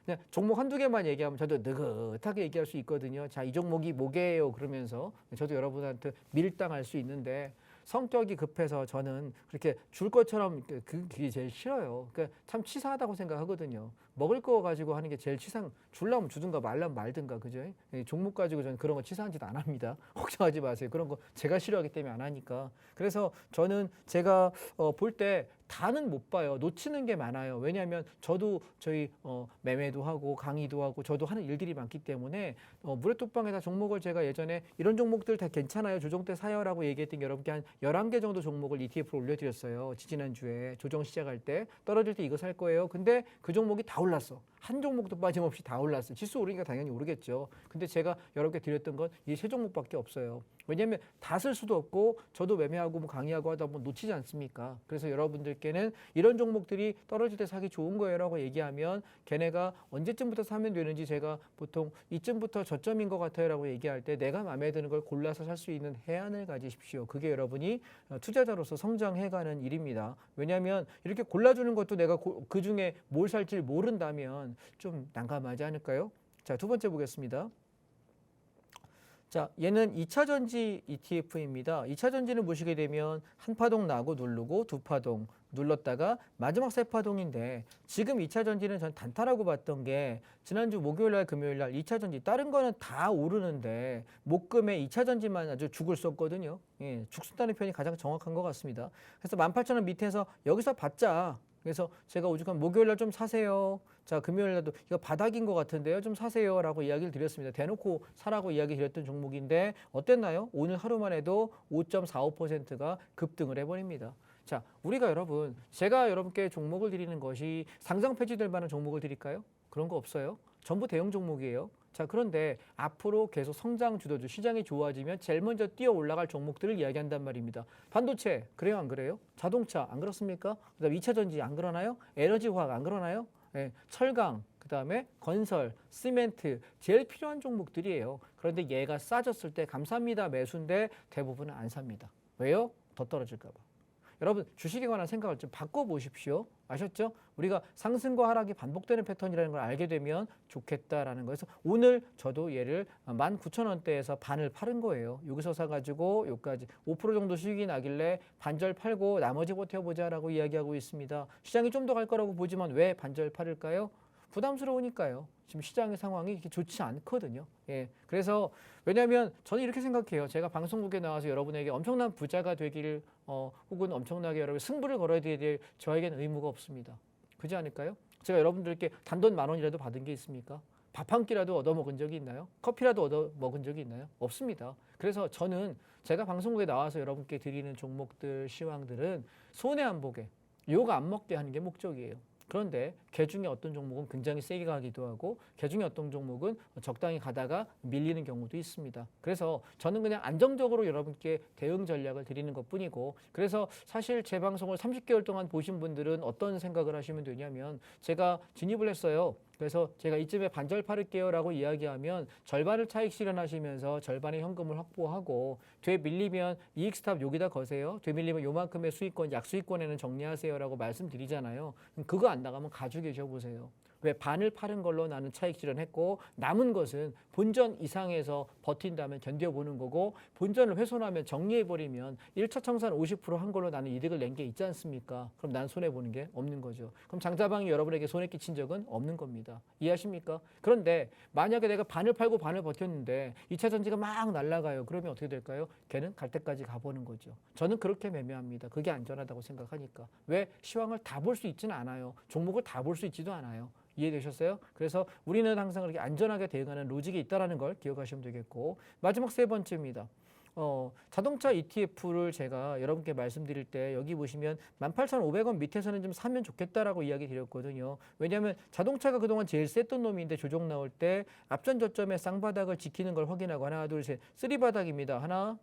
그냥 종목 한두 개만 얘기하면 저도 느긋하게 얘기할 수 있거든요. 자, 이 종목이 뭐게요? 그러면서 저도 여러분한테 밀당할 수 있는데 성격이 급해서 저는 그렇게 줄 것처럼 그게 제일 싫어요. 그러니까 참 치사하다고 생각하거든요. 먹을 거 가지고 하는 게 제일 주려면 주든가 말라면 말든가, 그죠? 종목 가지고 저는 그런 거 치사한 짓 안 합니다. 걱정하지 마세요. 그런 거 제가 싫어하기 때문에 안 하니까. 그래서 저는 제가 볼 때 다는 못 봐요. 놓치는 게 많아요. 왜냐하면 저도 저희 매매도 하고 강의도 하고 저도 하는 일들이 많기 때문에 물회톡방에다 종목을 제가 예전에 이런 종목들 다 괜찮아요. 조정 때 사요라고 얘기했던 여러분께 한 11개 정도 종목을 ETF로 올려드렸어요. 지지난주에 조정 시작할 때 떨어질 때 이거 살 거예요. 근데 그 종목이 다 올랐어. 한 종목도 빠짐없이 다 올랐어요. 지수 오르니까 당연히 오르겠죠. 근데 제가 여러 개 드렸던 건 이 세 종목밖에 없어요. 왜냐하면 다 쓸 수도 없고 저도 매매하고 뭐 강의하고 하다 보면 놓치지 않습니까? 그래서 여러분들께는 이런 종목들이 떨어질 때 사기 좋은 거예요라고 얘기하면 걔네가 언제쯤부터 사면 되는지 제가 보통 이쯤부터 저점인 것 같아요라고 얘기할 때 내가 마음에 드는 걸 골라서 살 수 있는 해안을 가지십시오. 그게 여러분이 투자자로서 성장해가는 일입니다. 왜냐하면 이렇게 골라주는 것도 내가 그 중에 뭘 살지 모른다면 좀 난감하지 않을까요? 자, 두 번째 보겠습니다. 자, 얘는 2차 전지 ETF입니다. 2차 전지는 보시게 되면 한 파동 나고 누르고 두 파동 눌렀다가 마지막 세 파동인데 지금 2차 전지는 전 단타라고 봤던 게 지난주 목요일 날 금요일 날 2차 전지 다른 거는 다 오르는데 목금에 2차 전지만 아주 죽을 썼거든요. 예, 죽순다는 표현이 가장 정확한 것 같습니다. 그래서 18,000원 밑에서 여기서 받자. 그래서 제가 오죽하면 목요일 날 좀 사세요. 자, 금요일 날도 이거 바닥인 것 같은데요. 좀 사세요. 라고 이야기를 드렸습니다. 대놓고 사라고 이야기 드렸던 종목인데 어땠나요? 오늘 하루만 해도 5.45%가 급등을 해버립니다. 자, 우리가 여러분, 제가 여러분께 종목을 드리는 것이 상장 폐지될 만한 종목을 드릴까요? 그런 거 없어요. 전부 대형 종목이에요. 자, 그런데 앞으로 계속 성장 주도주 시장이 좋아지면 제일 먼저 뛰어 올라갈 종목들을 이야기한단 말입니다. 반도체 그래요 안 그래요? 자동차 안 그렇습니까? 그다음 2차 전지 안 그러나요? 에너지화학 안 그러나요? 예, 철강 그다음에 건설, 시멘트 제일 필요한 종목들이에요. 그런데 얘가 싸졌을 때 감사합니다 매수인데 대부분은 안 삽니다. 왜요? 더 떨어질까 봐. 여러분 주식에 관한 생각을 좀 바꿔보십시오. 아셨죠? 우리가 상승과 하락이 반복되는 패턴이라는 걸 알게 되면 좋겠다라는 거에서 오늘 저도 얘를 19,000원대에서 반을 팔은 거예요. 여기서 사가지고 여기까지 5% 정도 수익이 나길래 반절 팔고 나머지 버텨보자라고 이야기하고 있습니다. 시장이 좀 더 갈 거라고 보지만 왜 반절 팔을까요? 부담스러우니까요. 지금 시장의 상황이 이렇게 좋지 않거든요. 예. 그래서 왜냐하면 저는 이렇게 생각해요. 제가 방송국에 나와서 여러분에게 엄청난 부자가 되기를 혹은 엄청나게 여러분 승부를 걸어야 될 저에게는 의무가 없습니다. 그렇지 않을까요? 제가 여러분들께 단돈 10,000원이라도 받은 게 있습니까? 밥 한 끼라도 얻어먹은 적이 있나요? 커피라도 얻어먹은 적이 있나요? 없습니다. 그래서 저는 제가 방송국에 나와서 여러분께 드리는 종목들, 시황들은 손해 안 보게, 욕 안 먹게 하는 게 목적이에요. 그런데 개 중에 어떤 종목은 굉장히 세게 가기도 하고 개 중에 어떤 종목은 적당히 가다가 밀리는 경우도 있습니다. 그래서 저는 그냥 안정적으로 여러분께 대응 전략을 드리는 것뿐이고 그래서 사실 제 방송을 30개월 동안 보신 분들은 어떤 생각을 하시면 되냐면 제가 진입을 했어요. 그래서 제가 이쯤에 반절 팔을게요 라고 이야기하면 절반을 차익 실현하시면서 절반의 현금을 확보하고 돼 밀리면 이익 스탑 여기다 거세요. 돼 밀리면 요만큼의 수익권 약수익권에는 정리하세요 라고 말씀드리잖아요. 그거 안 나가면 가지고 계셔보세요. 왜 반을 파는 걸로 나는 차익 실현했고 남은 것은 본전 이상에서 버틴다면 견뎌보는 거고 본전을 훼손하면 정리해버리면 1차 청산 50%한 걸로 나는 이득을 낸 게 있지 않습니까? 그럼 난 손해보는 게 없는 거죠. 그럼 장자방이 여러분에게 손해 끼친 적은 없는 겁니다. 이해하십니까? 그런데 만약에 내가 반을 팔고 반을 버텼는데 2차 전지가 막 날아가요. 그러면 어떻게 될까요? 걔는 갈 때까지 가보는 거죠. 저는 그렇게 매매합니다. 그게 안전하다고 생각하니까. 왜? 시황을 다 볼 수 있지는 않아요. 종목을 다 볼 수 있지도 않아요. 이해되셨어요? 그래서 우리는 항상 그렇게 안전하게 대응하는 로직이 있다는 걸 기억하시면 되겠고 마지막 세 번째입니다. 자동차 ETF를 제가 여러분께 말씀드릴 때 여기 보시면 18,500원 밑에서는 좀 사면 좋겠다라고 이야기 드렸거든요. 왜냐하면 자동차가 그동안 제일 셌던 놈인데 조정 나올 때 앞전 저점의 쌍바닥을 지키는 걸 확인하고 하나 둘 셋 쓰리바닥입니다. 하나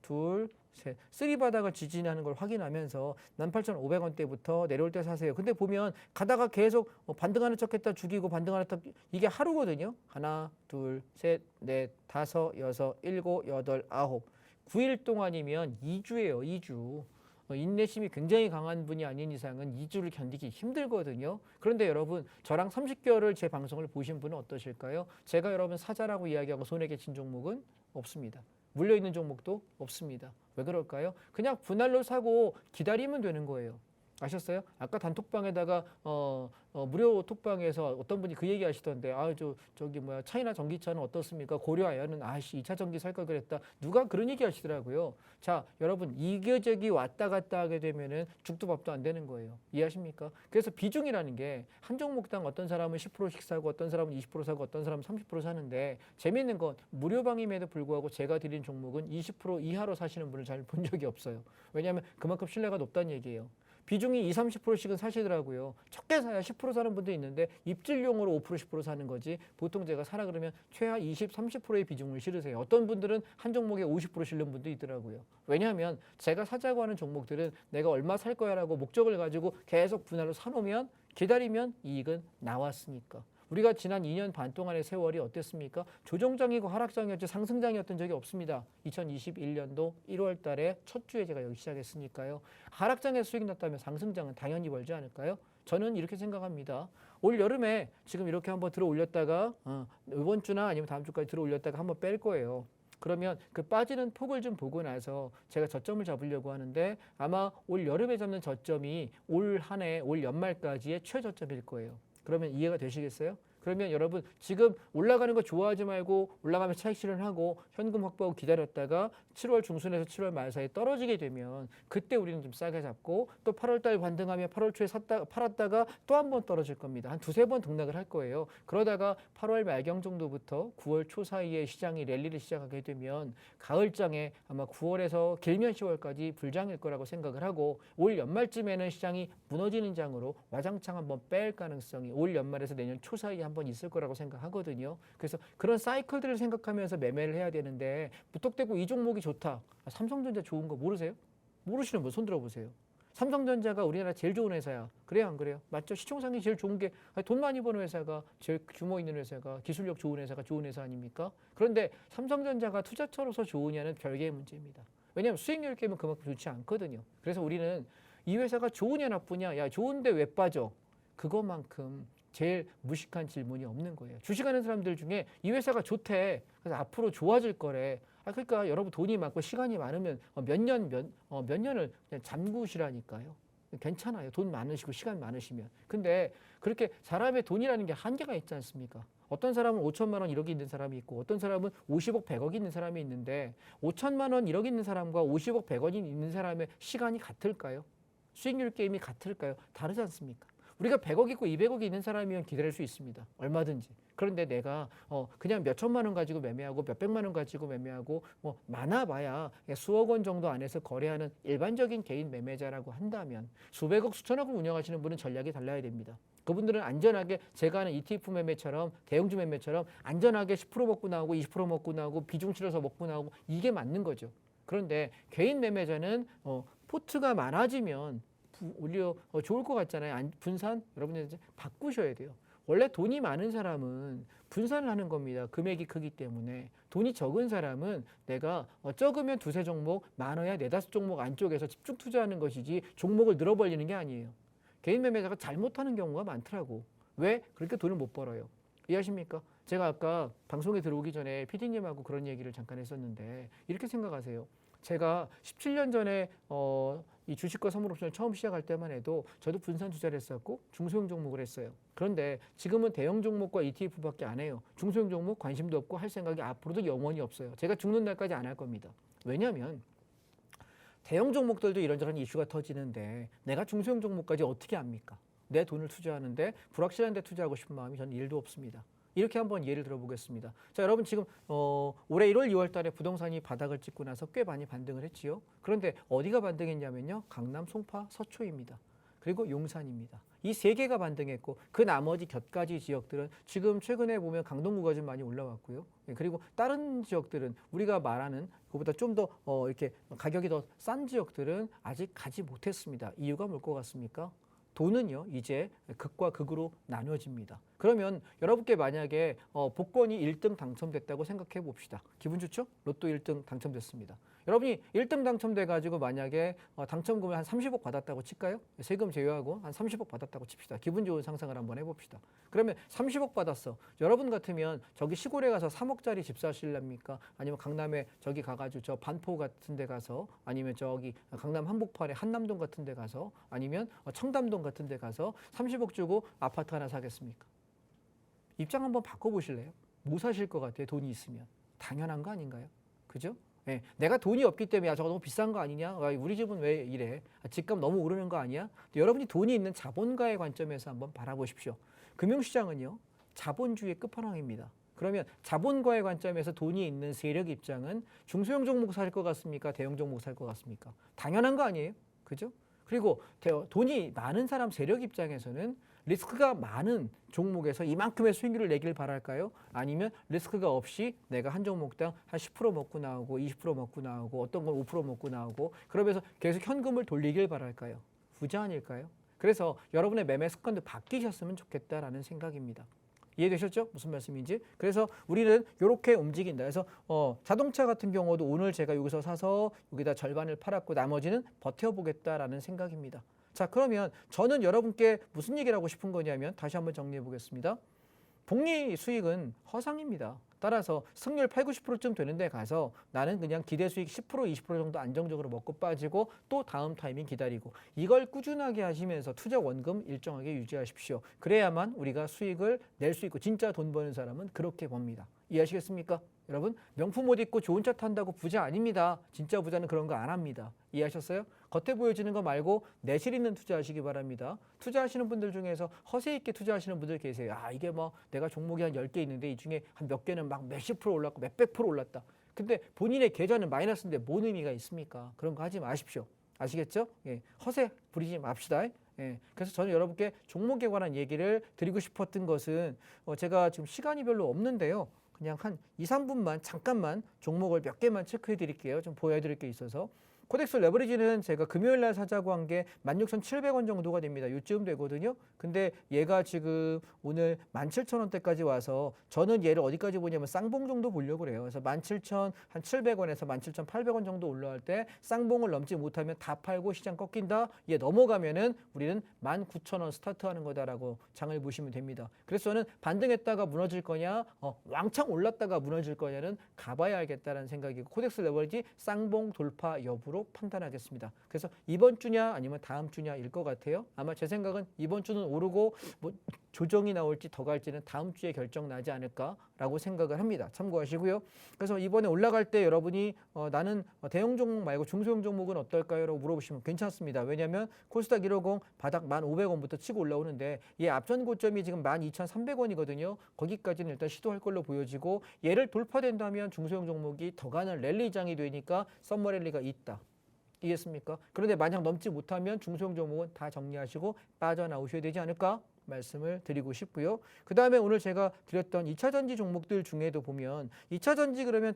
둘 셋 쓰리바닥을 지지하는 걸 확인하면서 18,500원대부터 내려올 때 사세요. 근데 보면 가다가 계속 반등하는 척했다 죽이고 반등하는 척 이게 하루거든요. 하나 둘 셋 넷 다섯 여섯 일곱 여덟 아홉 9일 동안이면 2주예요. 2주. 인내심이 굉장히 강한 분이 아닌 이상은 2주를 견디기 힘들거든요. 그런데 여러분 저랑 30개월을 제 방송을 보신 분은 어떠실까요? 제가 여러분 사자라고 이야기하고 손에 끼친 종목은 없습니다. 물려있는 종목도 없습니다. 왜 그럴까요? 그냥 분할로 사고 기다리면 되는 거예요. 아셨어요? 아까 단톡방에다가 무료 톡방에서 어떤 분이 그 얘기 하시던데 저기 뭐야 차이나 전기차는 어떻습니까? 고려하여는 아씨 2차 전기 살 걸 그랬다. 누가 그런 얘기 하시더라고요. 자, 여러분 이겨저기 왔다 갔다 하게 되면은 죽도 밥도 안 되는 거예요. 이해하십니까? 그래서 비중이라는 게 한 종목당 어떤 사람은 10%씩 사고 어떤 사람은 20% 사고 어떤 사람은 30% 사는데 재미있는 건 무료방임에도 불구하고 제가 드린 종목은 20% 이하로 사시는 분을 잘 본 적이 없어요. 왜냐하면 그만큼 신뢰가 높다는 얘기예요. 비중이 20, 30%씩은 사시더라고요. 적게 사야 10% 사는 분도 있는데 입질용으로 5%, 10% 사는 거지 보통 제가 사라 그러면 최하 20, 30%의 비중을 실으세요. 어떤 분들은 한 종목에 50% 실는 분도 있더라고요. 왜냐하면 제가 사자고 하는 종목들은 내가 얼마 살 거야라고 목적을 가지고 계속 분할로 사놓으면 기다리면 이익은 나왔으니까. 우리가 지난 2년 반 동안의 세월이 어땠습니까? 조정장이고 하락장이었지 상승장이었던 적이 없습니다. 2021년도 1월 달에 첫 주에 제가 여기 시작했으니까요. 하락장에서 수익 났다면 상승장은 당연히 벌지 않을까요? 저는 이렇게 생각합니다. 올 여름에 지금 이렇게 한번 들어 올렸다가 이번 주나 아니면 다음 주까지 들어 올렸다가 한번 뺄 거예요. 그러면 그 빠지는 폭을 좀 보고 나서 제가 저점을 잡으려고 하는데 아마 올 여름에 잡는 저점이 올 한 해, 올 연말까지의 최저점일 거예요. 그러면 이해가 되시겠어요? 그러면 여러분 지금 올라가는 거 좋아하지 말고 올라가면 차익 실현하고 현금 확보하고 기다렸다가 7월 중순에서 7월 말 사이에 떨어지게 되면 그때 우리는 좀 싸게 잡고 또 8월 달 반등하며 8월 초에 팔았다가 또 한 번 떨어질 겁니다. 한 두세 번 등락을 할 거예요. 그러다가 8월 말경 정도부터 9월 초 사이에 시장이 랠리를 시작하게 되면 가을장에 아마 9월에서 길면 10월까지 불장일 거라고 생각을 하고 올 연말쯤에는 시장이 무너지는 장으로 와장창 한번 뺄 가능성이 올 연말에서 내년 초 사이에 한번 있을 거라고 생각하거든요. 그래서 그런 사이클들을 생각하면서 매매를 해야 되는데 무턱대고 이 종목이 좋다. 삼성전자 좋은 거 모르세요? 모르시는 분 손 들어보세요. 삼성전자가 우리나라 제일 좋은 회사야. 그래요 안 그래요? 맞죠? 시총상이 제일 좋은 게 돈 많이 버는 회사가 제일 규모 있는 회사가 기술력 좋은 회사가 좋은 회사 아닙니까? 그런데 삼성전자가 투자처로서 좋으냐는 별개의 문제입니다. 왜냐하면 수익률 깨면 그만큼 좋지 않거든요. 그래서 우리는 이 회사가 좋으냐 나쁘냐 야 좋은데 왜 빠져? 그것만큼 제일 무식한 질문이 없는 거예요. 주식하는 사람들 중에 이 회사가 좋대. 그래서 앞으로 좋아질 거래. 그러니까 여러분 돈이 많고 시간이 많으면 몇 년을 그냥 잠그시라니까요. 괜찮아요. 돈 많으시고 시간 많으시면. 근데 그렇게 사람의 돈이라는 게 한계가 있지 않습니까? 어떤 사람은 5천만 원 1억이 있는 사람이 있고 어떤 사람은 50억 100억이 있는 사람이 있는데 5천만 원 1억 있는 사람과 50억 100억이 있는 사람의 시간이 같을까요? 수익률 게임이 같을까요? 다르지 않습니까? 우리가 100억 있고 200억이 있는 사람이면 기다릴 수 있습니다. 얼마든지. 그런데 내가 그냥 몇 천만 원 가지고 매매하고 몇 백만 원 가지고 매매하고 많아봐야 수억 원 정도 안에서 거래하는 일반적인 개인 매매자라고 한다면 수백억 수천억을 운영하시는 분은 전략이 달라야 됩니다. 그분들은 안전하게 제가 하는 ETF 매매처럼 대형주 매매처럼 안전하게 10% 먹고 나오고 20% 먹고 나오고 비중 실어서 먹고 나오고 이게 맞는 거죠. 그런데 개인 매매자는 포트가 많아지면 오히려 좋을 것 같잖아요. 분산? 여러분들 이제 바꾸셔야 돼요. 원래 돈이 많은 사람은 분산을 하는 겁니다. 금액이 크기 때문에. 돈이 적은 사람은 내가 적으면 두세 종목, 많아야 네다섯 종목 안쪽에서 집중 투자하는 것이지 종목을 늘어버리는 게 아니에요. 개인 매매자가 잘못하는 경우가 많더라고. 왜? 그렇게 돈을 못 벌어요. 이해하십니까? 제가 아까 방송에 들어오기 전에 PD님하고 그런 얘기를 잠깐 했었는데 이렇게 생각하세요. 제가 17년 전에 이 주식과 선물옵션을 처음 시작할 때만 해도 저도 분산 투자를 했었고 중소형 종목을 했어요. 그런데 지금은 대형 종목과 ETF밖에 안 해요. 중소형 종목 관심도 없고 할 생각이 앞으로도 영원히 없어요. 제가 죽는 날까지 안 할 겁니다. 왜냐하면 대형 종목들도 이런저런 이슈가 터지는데 내가 중소형 종목까지 어떻게 합니까? 내 돈을 투자하는데 불확실한 데 투자하고 싶은 마음이 저는 1도 없습니다. 이렇게 한번 예를 들어보겠습니다. 자, 여러분 지금 올해 1월, 2월 달에 부동산이 바닥을 찍고 나서 꽤 많이 반등을 했지요. 그런데 어디가 반등했냐면요. 강남, 송파, 서초입니다. 그리고 용산입니다. 이 세 개가 반등했고 그 나머지 곁가지 지역들은 지금 최근에 보면 강동구가 좀 많이 올라왔고요. 그리고 다른 지역들은 우리가 말하는 그보다 좀 더 이렇게 가격이 더 싼 지역들은 아직 가지 못했습니다. 이유가 뭘 것 같습니까? 돈은요 이제 극과 극으로 나눠집니다. 그러면 여러분께 만약에 복권이 1등 당첨됐다고 생각해 봅시다. 기분 좋죠? 로또 1등 당첨됐습니다. 여러분이 1등 당첨돼 가지고 만약에 당첨금을 한 30억 받았다고 칠까요? 세금 제외하고 한 30억 받았다고 칩시다. 기분 좋은 상상을 한번 해봅시다. 그러면 30억 받았어. 여러분 같으면 저기 시골에 가서 3억짜리 집 사실랍니까? 아니면 강남에 저기 가가지고 저 반포 같은 데 가서, 아니면 저기 강남 한복판에 한남동 같은 데 가서, 아니면 청담동 같은 데 가서 30억 주고 아파트 하나 사겠습니까? 입장 한번 바꿔보실래요? 뭐 사실 것 같아요? 돈이 있으면. 당연한 거 아닌가요? 그죠? 예, 내가 돈이 없기 때문에 저거 너무 비싼 거 아니냐? 우리 집은 왜 이래? 집값 너무 오르는 거 아니야? 여러분이 돈이 있는 자본가의 관점에서 한번 바라보십시오. 금융시장은요, 자본주의의 끝판왕입니다. 그러면 자본가의 관점에서 돈이 있는 세력 입장은 중소형 종목 살 것 같습니까? 대형 종목 살 것 같습니까? 당연한 거 아니에요? 그죠? 그리고 돈이 많은 사람 세력 입장에서는 리스크가 많은 종목에서 이만큼의 수익률을 내길 바랄까요? 아니면 리스크가 없이 내가 한 종목당 한 10% 먹고 나오고 20% 먹고 나오고 어떤 건 5% 먹고 나오고 그러면서 계속 현금을 돌리길 바랄까요? 부자 아닐까요? 그래서 여러분의 매매 습관도 바뀌셨으면 좋겠다라는 생각입니다. 이해되셨죠? 무슨 말씀인지? 그래서 우리는 이렇게 움직인다. 그래서 자동차 같은 경우도 오늘 제가 여기서 사서 여기다 절반을 팔았고 나머지는 버텨보겠다라는 생각입니다. 자, 그러면 저는 여러분께 무슨 얘기를 하고 싶은 거냐면 다시 한번 정리해 보겠습니다. 복리 수익은 허상입니다. 따라서 승률 8, 90%쯤 되는 데 가서 나는 그냥 기대 수익 10%, 20% 정도 안정적으로 먹고 빠지고 또 다음 타이밍 기다리고 이걸 꾸준하게 하시면서 투자 원금 일정하게 유지하십시오. 그래야만 우리가 수익을 낼 수 있고 진짜 돈 버는 사람은 그렇게 봅니다. 이해하시겠습니까? 여러분, 명품 옷 입고 좋은 차 탄다고 부자 아닙니다. 진짜 부자는 그런 거 안 합니다. 이해하셨어요? 겉에 보여지는 거 말고 내실 있는 투자하시기 바랍니다. 투자하시는 분들 중에서 허세 있게 투자하시는 분들 계세요. 이게 뭐 내가 종목이 한 10개 있는데 이 중에 한 몇 개는 막 몇십 프로 올랐고 몇백 프로 올랐다. 근데 본인의 계좌는 마이너스인데 뭔 의미가 있습니까? 그런 거 하지 마십시오. 아시겠죠? 예, 허세 부리지 맙시다. 예, 그래서 저는 여러분께 종목에 관한 얘기를 드리고 싶었던 것은 제가 지금 시간이 별로 없는데요. 그냥 한 2, 3분만 잠깐만 종목을 몇 개만 체크해 드릴게요. 좀 보여드릴 게 있어서. 코덱스 레버리지는 제가 금요일 날 사자고 한 게 16,700원 정도가 됩니다. 요쯤 되거든요. 근데 얘가 지금 오늘 17,000원대까지 와서 저는 얘를 어디까지 보냐면 쌍봉 정도 보려고 그래요. 그래서 17,700원에서 17,800원 정도 올라갈 때 쌍봉을 넘지 못하면 다 팔고 시장 꺾인다. 얘 넘어가면은 우리는 19,000원 스타트하는 거다라고 장을 보시면 됩니다. 그래서 저는 반등했다가 무너질 거냐, 왕창 올랐다가 무너질 거냐는 가봐야 알겠다라는 생각이고 코덱스 레버리지 쌍봉 돌파 여부로 판단하겠습니다. 그래서 이번 주냐 아니면 다음 주냐일 것 같아요. 아마 제 생각은 이번 주는 오르고 뭐 조정이 나올지 더 갈지는 다음 주에 결정 나지 않을까라고 생각을 합니다. 참고하시고요. 그래서 이번에 올라갈 때 여러분이 나는 대형 종목 말고 중소형 종목은 어떨까요? 라고 물어보시면 괜찮습니다. 왜냐하면 코스닥 150 바닥 1,500원부터 치고 올라오는데 얘 앞전 고점이 지금 12,300원이거든요. 거기까지는 일단 시도할 걸로 보여지고 얘를 돌파된다면 중소형 종목이 더 가는 랠리장이 되니까 썸머 랠리가 있다. 이해했습니까? 그런데 만약 넘지 못하면 중소형 종목은 다 정리하시고 빠져나오셔야 되지 않을까? 말씀을 드리고 싶고요. 그 다음에 오늘 제가 드렸던 2차 전지 종목들 중에도 보면 2차 전지 그러면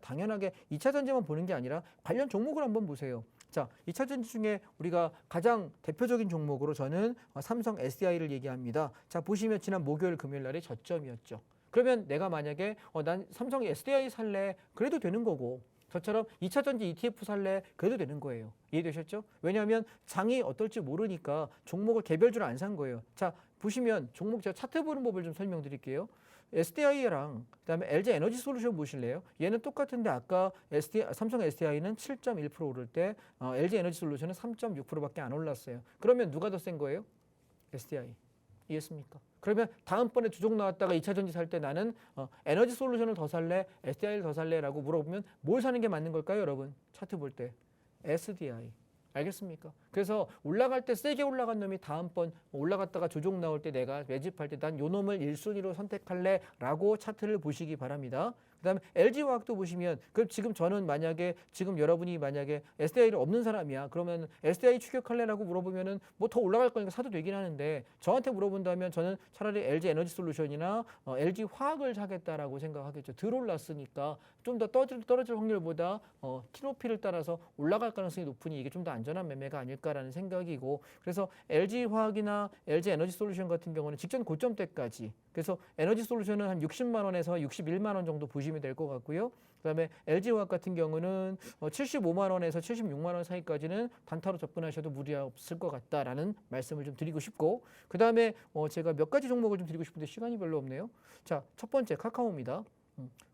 당연하게 2차 전지만 보는 게 아니라 관련 종목을 한번 보세요. 자, 2차 전지 중에 우리가 가장 대표적인 종목으로 저는 삼성 SDI를 얘기합니다. 자, 보시면 지난 목요일 금요일 날이 저점이었죠. 그러면 내가 만약에 난 삼성 SDI 살래 그래도 되는 거고 저처럼 2차 전지 ETF 살래 그래도 되는 거예요. 이해되셨죠? 왜냐하면 장이 어떨지 모르니까 종목을 개별주로 안 산 거예요. 자, 보시면 종목 제가 차트 보는 법을 좀 설명드릴게요. SDI랑 그다음에 LG 에너지 솔루션 보실래요? 얘는 똑같은데 아까 삼성 SDI는 7.1% 오를 때 LG 에너지 솔루션은 3.6%밖에 안 올랐어요. 그러면 누가 더 센 거예요? SDI. 이해했습니까? 그러면 다음번에 주종 나왔다가 2차 전지 살 때 나는 에너지 솔루션을 더 살래? SDI를 더 살래? 라고 물어보면 뭘 사는 게 맞는 걸까요, 여러분? 차트 볼 때. SDI. 알겠습니까? 그래서 올라갈 때 세게 올라간 놈이 다음번 올라갔다가 조종 나올 때 내가 매집할 때 난 요 놈을 1순위로 선택할래? 라고 차트를 보시기 바랍니다. 그다음에 LG화학도 보시면 그럼 지금 저는 만약에 지금 여러분이 만약에 SDI를 없는 사람이야. 그러면 SDI 추격할래라고 물어보면은 뭐 더 올라갈 거니까 사도 되긴 하는데 저한테 물어본다면 저는 차라리 LG 에너지 솔루션이나 LG 화학을 사겠다라고 생각하겠죠. 덜 올랐으니까 좀 더 떨어질 확률보다 티노피를 따라서 올라갈 가능성이 높으니 이게 좀 더 안전한 매매가 아닐까라는 생각이고 그래서 LG 화학이나 LG 에너지 솔루션 같은 경우는 직전 고점 때까지 그래서 에너지 솔루션은 한 60만 원에서 61만 원 정도 보시면 될 것 같고요. 그다음에 LG화학 같은 경우는 75만 원에서 76만 원 사이까지는 단타로 접근하셔도 무리 없을 것 같다라는 말씀을 좀 드리고 싶고 그다음에 제가 몇 가지 종목을 좀 드리고 싶은데 시간이 별로 없네요. 자, 첫 번째 카카오입니다.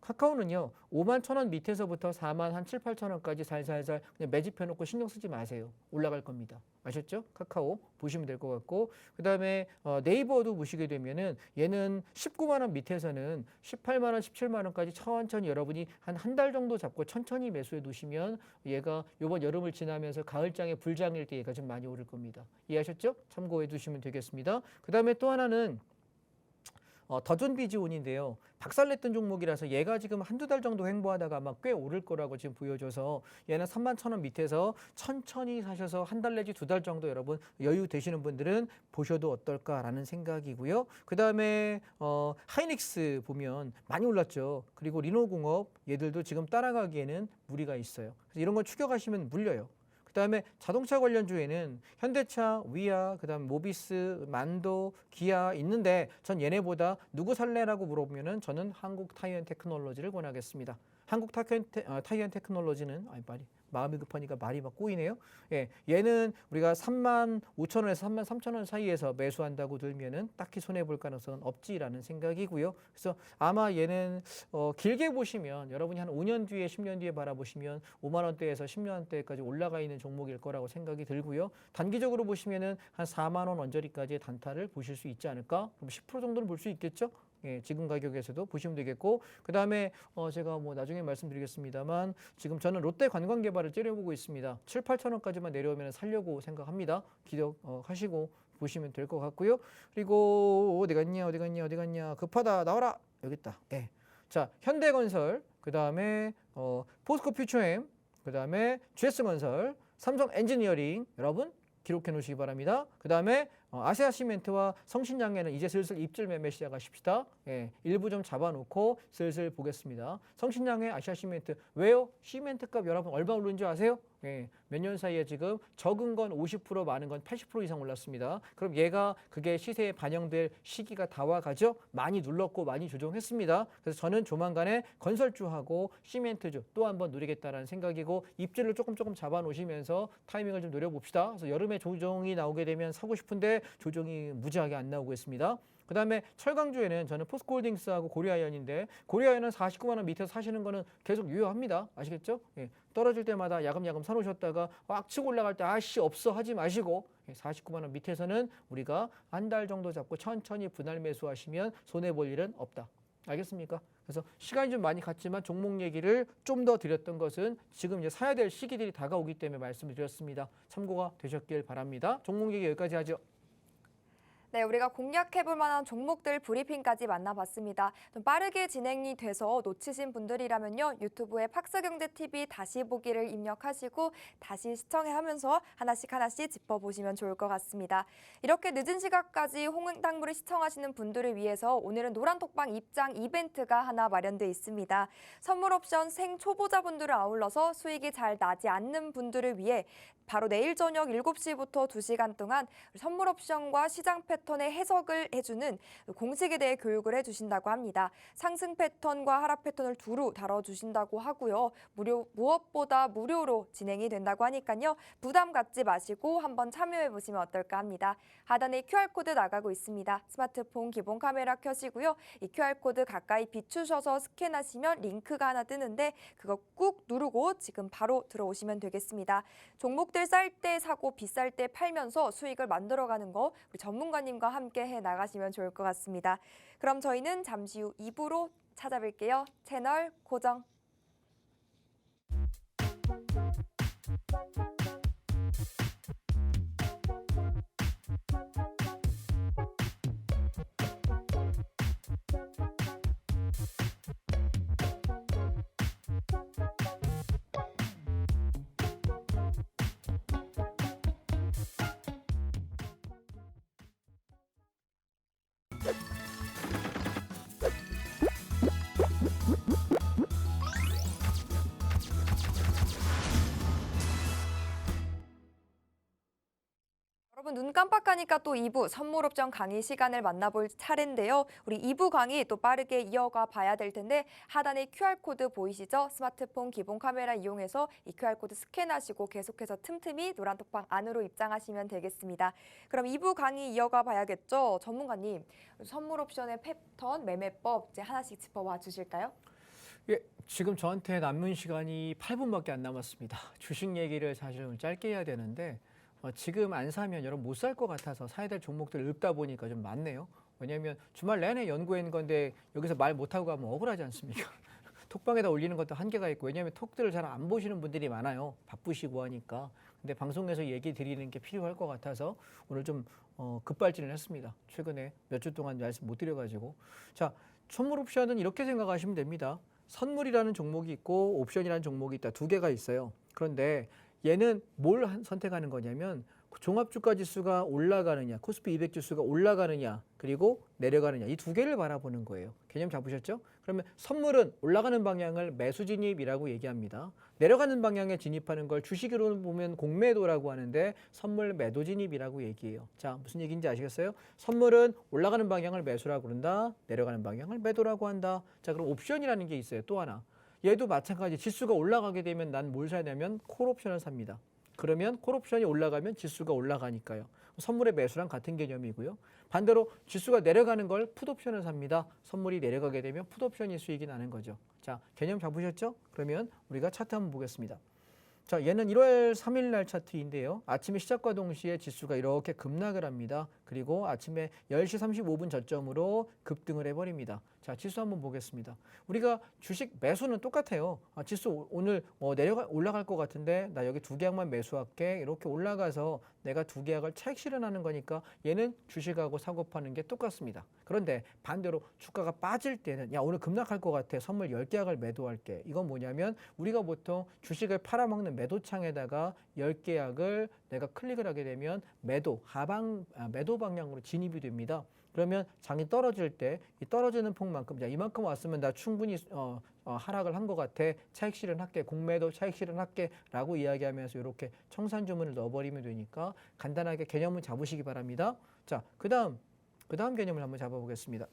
카카오는요 5만 1,000원 밑에서부터 4만 한 7, 8천 원까지 살살살 그냥 매집해놓고 신경 쓰지 마세요. 올라갈 겁니다. 아셨죠? 카카오 보시면 될 것 같고 그 다음에 네이버도 보시게 되면은 얘는 19만 원 밑에서는 18만 원, 17만 원까지 천천히 여러분이 한 달 정도 잡고 천천히 매수해 두시면 얘가 이번 여름을 지나면서 가을장에 불장일 때 얘가 좀 많이 오를 겁니다. 이해하셨죠? 참고해 두시면 되겠습니다. 그 다음에 또 하나는 더존 비즈온인데요. 박살냈던 종목이라서 얘가 지금 한두 달 정도 횡보하다가 아마 꽤 오를 거라고 지금 보여줘서 얘는 3만 1,000원 밑에서 천천히 사셔서 한 달 내지 두 달 정도 여러분 여유 되시는 분들은 보셔도 어떨까라는 생각이고요. 그 다음에 하이닉스 보면 많이 올랐죠. 그리고 리노공업 얘들도 지금 따라가기에는 무리가 있어요. 그래서 이런 걸 추격하시면 물려요. 그다음에 자동차 관련주에는 현대차, 위아, 그다음 모비스, 만도, 기아 있는데 전 얘네보다 누구 살래라고 물어보면은 저는 한국 타이어앤 테크놀로지를 권하겠습니다. 한국 타이어앤 테크놀로지는 마음이 급하니까 말이 막 꼬이네요. 예, 얘는 우리가 3만 5천 원에서 3만 3천 원 사이에서 매수한다고 들면은 딱히 손해 볼 가능성은 없지라는 생각이고요. 그래서 아마 얘는 길게 보시면 여러분이 한 5년 뒤에 10년 뒤에 바라보시면 5만 원대에서 10년 원대까지 올라가 있는 종목일 거라고 생각이 들고요. 단기적으로 보시면은 한 4만 원 언저리까지의 단타를 보실 수 있지 않을까? 그럼 10% 정도는 볼 수 있겠죠? 예, 지금 가격에서도 보시면 되겠고 그 다음에 제가 뭐 나중에 말씀드리겠습니다만 지금 저는 롯데 관광개발을 째려보고 있습니다. 7, 8천 원까지만 내려오면 살려고 생각합니다. 기억하시고 보시면 될 것 같고요. 그리고 어디 갔냐 급하다 나와라 여기 있다. 예. 자 현대건설 그 다음에 포스코퓨처엠 그 다음에 GS건설 삼성엔지니어링 여러분 기록해 놓으시기 바랍니다. 그 다음에 아시아시멘트와 성신양에는 이제 슬슬 입질 매매 시작하십시다. 예, 일부 좀 잡아놓고 슬슬 보겠습니다. 성신양의 아시아시멘트 왜요? 시멘트 값 여러분 얼마 오른 줄 아세요? 예, 몇 년 사이에 지금 적은 건 50% 많은 건 80% 이상 올랐습니다. 그럼 얘가 그게 시세에 반영될 시기가 다 와가죠? 많이 눌렀고 많이 조정했습니다. 그래서 저는 조만간에 건설주하고 시멘트주 또 한번 누리겠다라는 생각이고 입질을 조금 잡아놓으시면서 타이밍을 좀 노려봅시다. 그래서 여름에 조정이 나오게 되면 사고 싶은데 조정이 무지하게 안 나오고 있습니다. 그 다음에 철강주에는 저는 포스코홀딩스하고 고려아연인데 고려아연은 49만 원 밑에서 사시는 거는 계속 유효합니다. 아시겠죠? 예, 떨어질 때마다 야금야금 사놓으셨다가 꽉 치고 올라갈 때 아씨 없어 하지 마시고 49만 원 밑에서는 우리가 한 달 정도 잡고 천천히 분할 매수하시면 손해볼 일은 없다. 알겠습니까? 그래서 시간이 좀 많이 갔지만 종목 얘기를 좀 더 드렸던 것은 지금 이제 사야 될 시기들이 다가오기 때문에 말씀을 드렸습니다. 참고가 되셨길 바랍니다. 종목 얘기 여기까지 하죠. 네, 우리가 공략해볼 만한 종목들 브리핑까지 만나봤습니다. 좀 빠르게 진행이 돼서 놓치신 분들이라면요. 유튜브에 팍스경제TV 다시 보기를 입력하시고 다시 시청하면서 하나씩 짚어보시면 좋을 것 같습니다. 이렇게 늦은 시각까지 홍당무를 시청하시는 분들을 위해서 오늘은 노란톡방 입장 이벤트가 하나 마련돼 있습니다. 선물 옵션 생초보자분들을 아울러서 수익이 잘 나지 않는 분들을 위해 바로 내일 저녁 7시부터 2시간 동안 선물 옵션과 시장 패턴의 해석을 해주는 공식에 대해 교육을 해주신다고 합니다. 상승 패턴과 하락 패턴을 두루 다뤄주신다고 하고요. 무엇보다 무료로 진행이 된다고 하니까요. 부담 갖지 마시고 한번 참여해보시면 어떨까 합니다. 하단에 QR코드 나가고 있습니다. 스마트폰 기본 카메라 켜시고요. 이 QR코드 가까이 비추셔서 스캔하시면 링크가 하나 뜨는데 그거 꾹 누르고 지금 바로 들어오시면 되겠습니다. 종목들 쌀 때 사고 비쌀 때 팔면서 수익을 만들어가는 거 우리 전문가님과 함께 해 나가시면 좋을 것 같습니다. 그럼 저희는 잠시 후 2부로 찾아뵐게요. 채널 고정. 여러분 눈 깜빡하니까 또 2부 선물 옵션 강의 시간을 만나볼 차례인데요. 우리 2부 강의 또 빠르게 이어가 봐야 될 텐데 하단에 QR코드 보이시죠? 스마트폰 기본 카메라 이용해서 이 QR코드 스캔하시고 계속해서 틈틈이 노란톡방 안으로 입장하시면 되겠습니다. 그럼 2부 강의 이어가 봐야겠죠? 전문가님, 선물 옵션의 패턴, 매매법 이제 하나씩 짚어봐 주실까요? 예, 지금 저한테 남은 시간이 8분밖에 안 남았습니다. 주식 얘기를 사실 좀 짧게 해야 되는데 지금 안 사면 여러분 못 살 것 같아서 사야 될 종목들 읽다 보니까 좀 많네요. 왜냐하면 주말 내내 연구한 건데 여기서 말 못하고 가면 억울하지 않습니까? 톡방에다 올리는 것도 한계가 있고 왜냐하면 톡들을 잘 안 보시는 분들이 많아요. 바쁘시고 하니까. 근데 방송에서 얘기 드리는 게 필요할 것 같아서 오늘 좀 급발진을 했습니다. 최근에 몇 주 동안 말씀 못 드려가지고. 자, 선물 옵션은 이렇게 생각하시면 됩니다. 선물이라는 종목이 있고 옵션이라는 종목이 있다. 두 개가 있어요. 그런데 얘는 뭘 선택하는 거냐면 종합주가 지수가 올라가느냐, 코스피 200 지수가 올라가느냐, 그리고 내려가느냐 이 두 개를 바라보는 거예요. 개념 잡으셨죠? 그러면 선물은 올라가는 방향을 매수 진입이라고 얘기합니다. 내려가는 방향에 진입하는 걸 주식으로 보면 공매도라고 하는데 선물 매도 진입이라고 얘기해요. 자, 무슨 얘기인지 아시겠어요? 선물은 올라가는 방향을 매수라고 그런다. 내려가는 방향을 매도라고 한다. 자, 그럼 옵션이라는 게 있어요. 또 하나. 얘도 마찬가지. 지수가 올라가게 되면 난 뭘 사냐면 콜옵션을 삽니다. 그러면 콜옵션이 올라가면 지수가 올라가니까요. 선물의 매수랑 같은 개념이고요. 반대로 지수가 내려가는 걸 풋옵션을 삽니다. 선물이 내려가게 되면 풋옵션이 수익이 나는 거죠. 자, 개념 잡으셨죠? 그러면 우리가 차트 한번 보겠습니다. 자, 얘는 1월 3일 날 차트인데요. 아침에 시작과 동시에 지수가 이렇게 급락을 합니다. 그리고 아침에 10시 35분 저점으로 급등을 해버립니다. 자, 지수 한번 보겠습니다. 우리가 주식 매수는 똑같아요. 지수 오늘 올라갈 것 같은데 나 여기 두 계약만 매수할게. 이렇게 올라가서 내가 두 계약을 차익 실현하는 거니까 얘는 주식하고 사고 파는 게 똑같습니다. 그런데 반대로 주가가 빠질 때는 야 오늘 급락할 것 같아. 선물 10계약을 매도할게. 이건 뭐냐면 우리가 보통 주식을 팔아먹는 매도창에다가 10계약을 내가 클릭을 하게 되면 매도 방향으로 진입이 됩니다. 그러면 장이 떨어질 때 이 떨어지는 폭만큼 야 이만큼 왔으면 나 충분히 하락을 한 것 같아. 차익 실현할게. 공매도 차익 실현할게 라고 이야기하면서 이렇게 청산 주문을 넣어버리면 되니까 간단하게 개념을 잡으시기 바랍니다. 자, 그 다음 개념을 한번 잡아보겠습니다.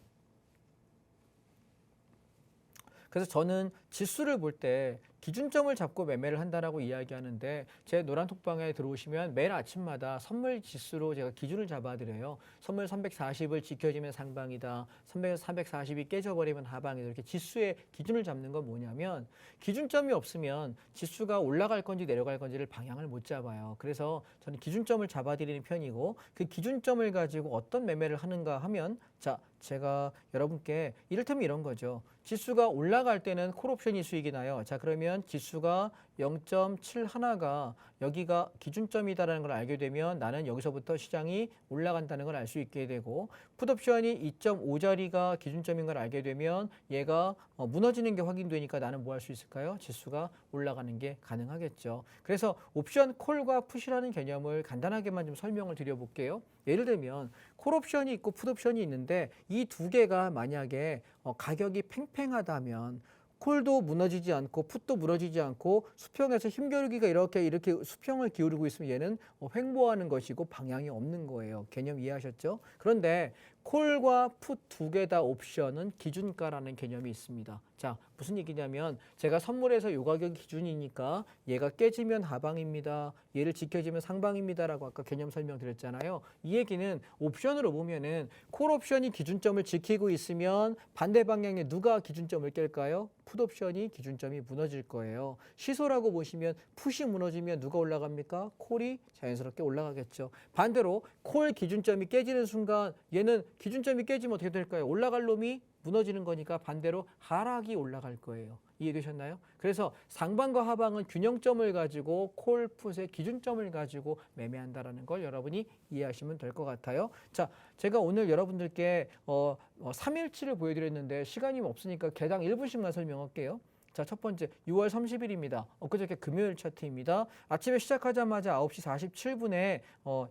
그래서 저는 지수를 볼 때 기준점을 잡고 매매를 한다라고 이야기하는데 제 노란톡방에 들어오시면 매일 아침마다 선물 지수로 제가 기준을 잡아드려요. 선물 340을 지켜지면 상방이다. 340이 깨져버리면 하방이다. 이렇게 지수의 기준을 잡는 건 뭐냐면 기준점이 없으면 지수가 올라갈 건지 내려갈 건지를 방향을 못 잡아요. 그래서 저는 기준점을 잡아드리는 편이고 그 기준점을 가지고 어떤 매매를 하는가 하면 자, 제가 여러분께 이를테면 이런 거죠. 지수가 올라갈 때는 콜옵션이 수익이 나요. 자, 그러면 지수가 0.71가 여기가 기준점이다라는 걸 알게 되면 나는 여기서부터 시장이 올라간다는 걸 알 수 있게 되고 풋옵션이 2.5자리가 기준점인 걸 알게 되면 얘가 무너지는 게 확인되니까 나는 뭐 할 수 있을까요? 지수가 올라가는 게 가능하겠죠. 그래서 옵션 콜과 풋이라는 개념을 간단하게만 좀 설명을 드려볼게요. 예를 들면 콜옵션이 있고 풋옵션이 있는데 이 두 개가 만약에 가격이 팽팽하다면 콜도 무너지지 않고 풋도 무너지지 않고 수평에서 힘겨루기가 이렇게 수평을 기울이고 있으면 얘는 횡보하는 것이고 방향이 없는 거예요. 개념 이해하셨죠? 그런데 콜과 풋 두 개 다 옵션은 기준가라는 개념이 있습니다. 자, 무슨 얘기냐면 제가 선물에서 요 가격이 기준이니까 얘가 깨지면 하방입니다. 얘를 지켜지면 상방입니다라고 아까 개념 설명드렸잖아요. 이 얘기는 옵션으로 보면은 콜 옵션이 기준점을 지키고 있으면 반대 방향에 누가 기준점을 깰까요? 풋 옵션이 기준점이 무너질 거예요. 시소라고 보시면 풋이 무너지면 누가 올라갑니까? 콜이 자연스럽게 올라가겠죠. 반대로 콜 기준점이 깨지는 순간 얘는 기준점이 깨지면 어떻게 될까요? 올라갈 놈이 무너지는 거니까 반대로 하락이 올라갈 거예요. 이해되셨나요? 그래서 상방과 하방은 균형점을 가지고 콜, 풋의 기준점을 가지고 매매한다라는 걸 여러분이 이해하시면 될 것 같아요. 자, 제가 오늘 여러분들께 3일치를 보여드렸는데 시간이 없으니까 개당 1분씩만 설명할게요. 자, 첫 번째 6월 30일입니다. 엊그저께 금요일 차트입니다. 아침에 시작하자마자 9시 47분에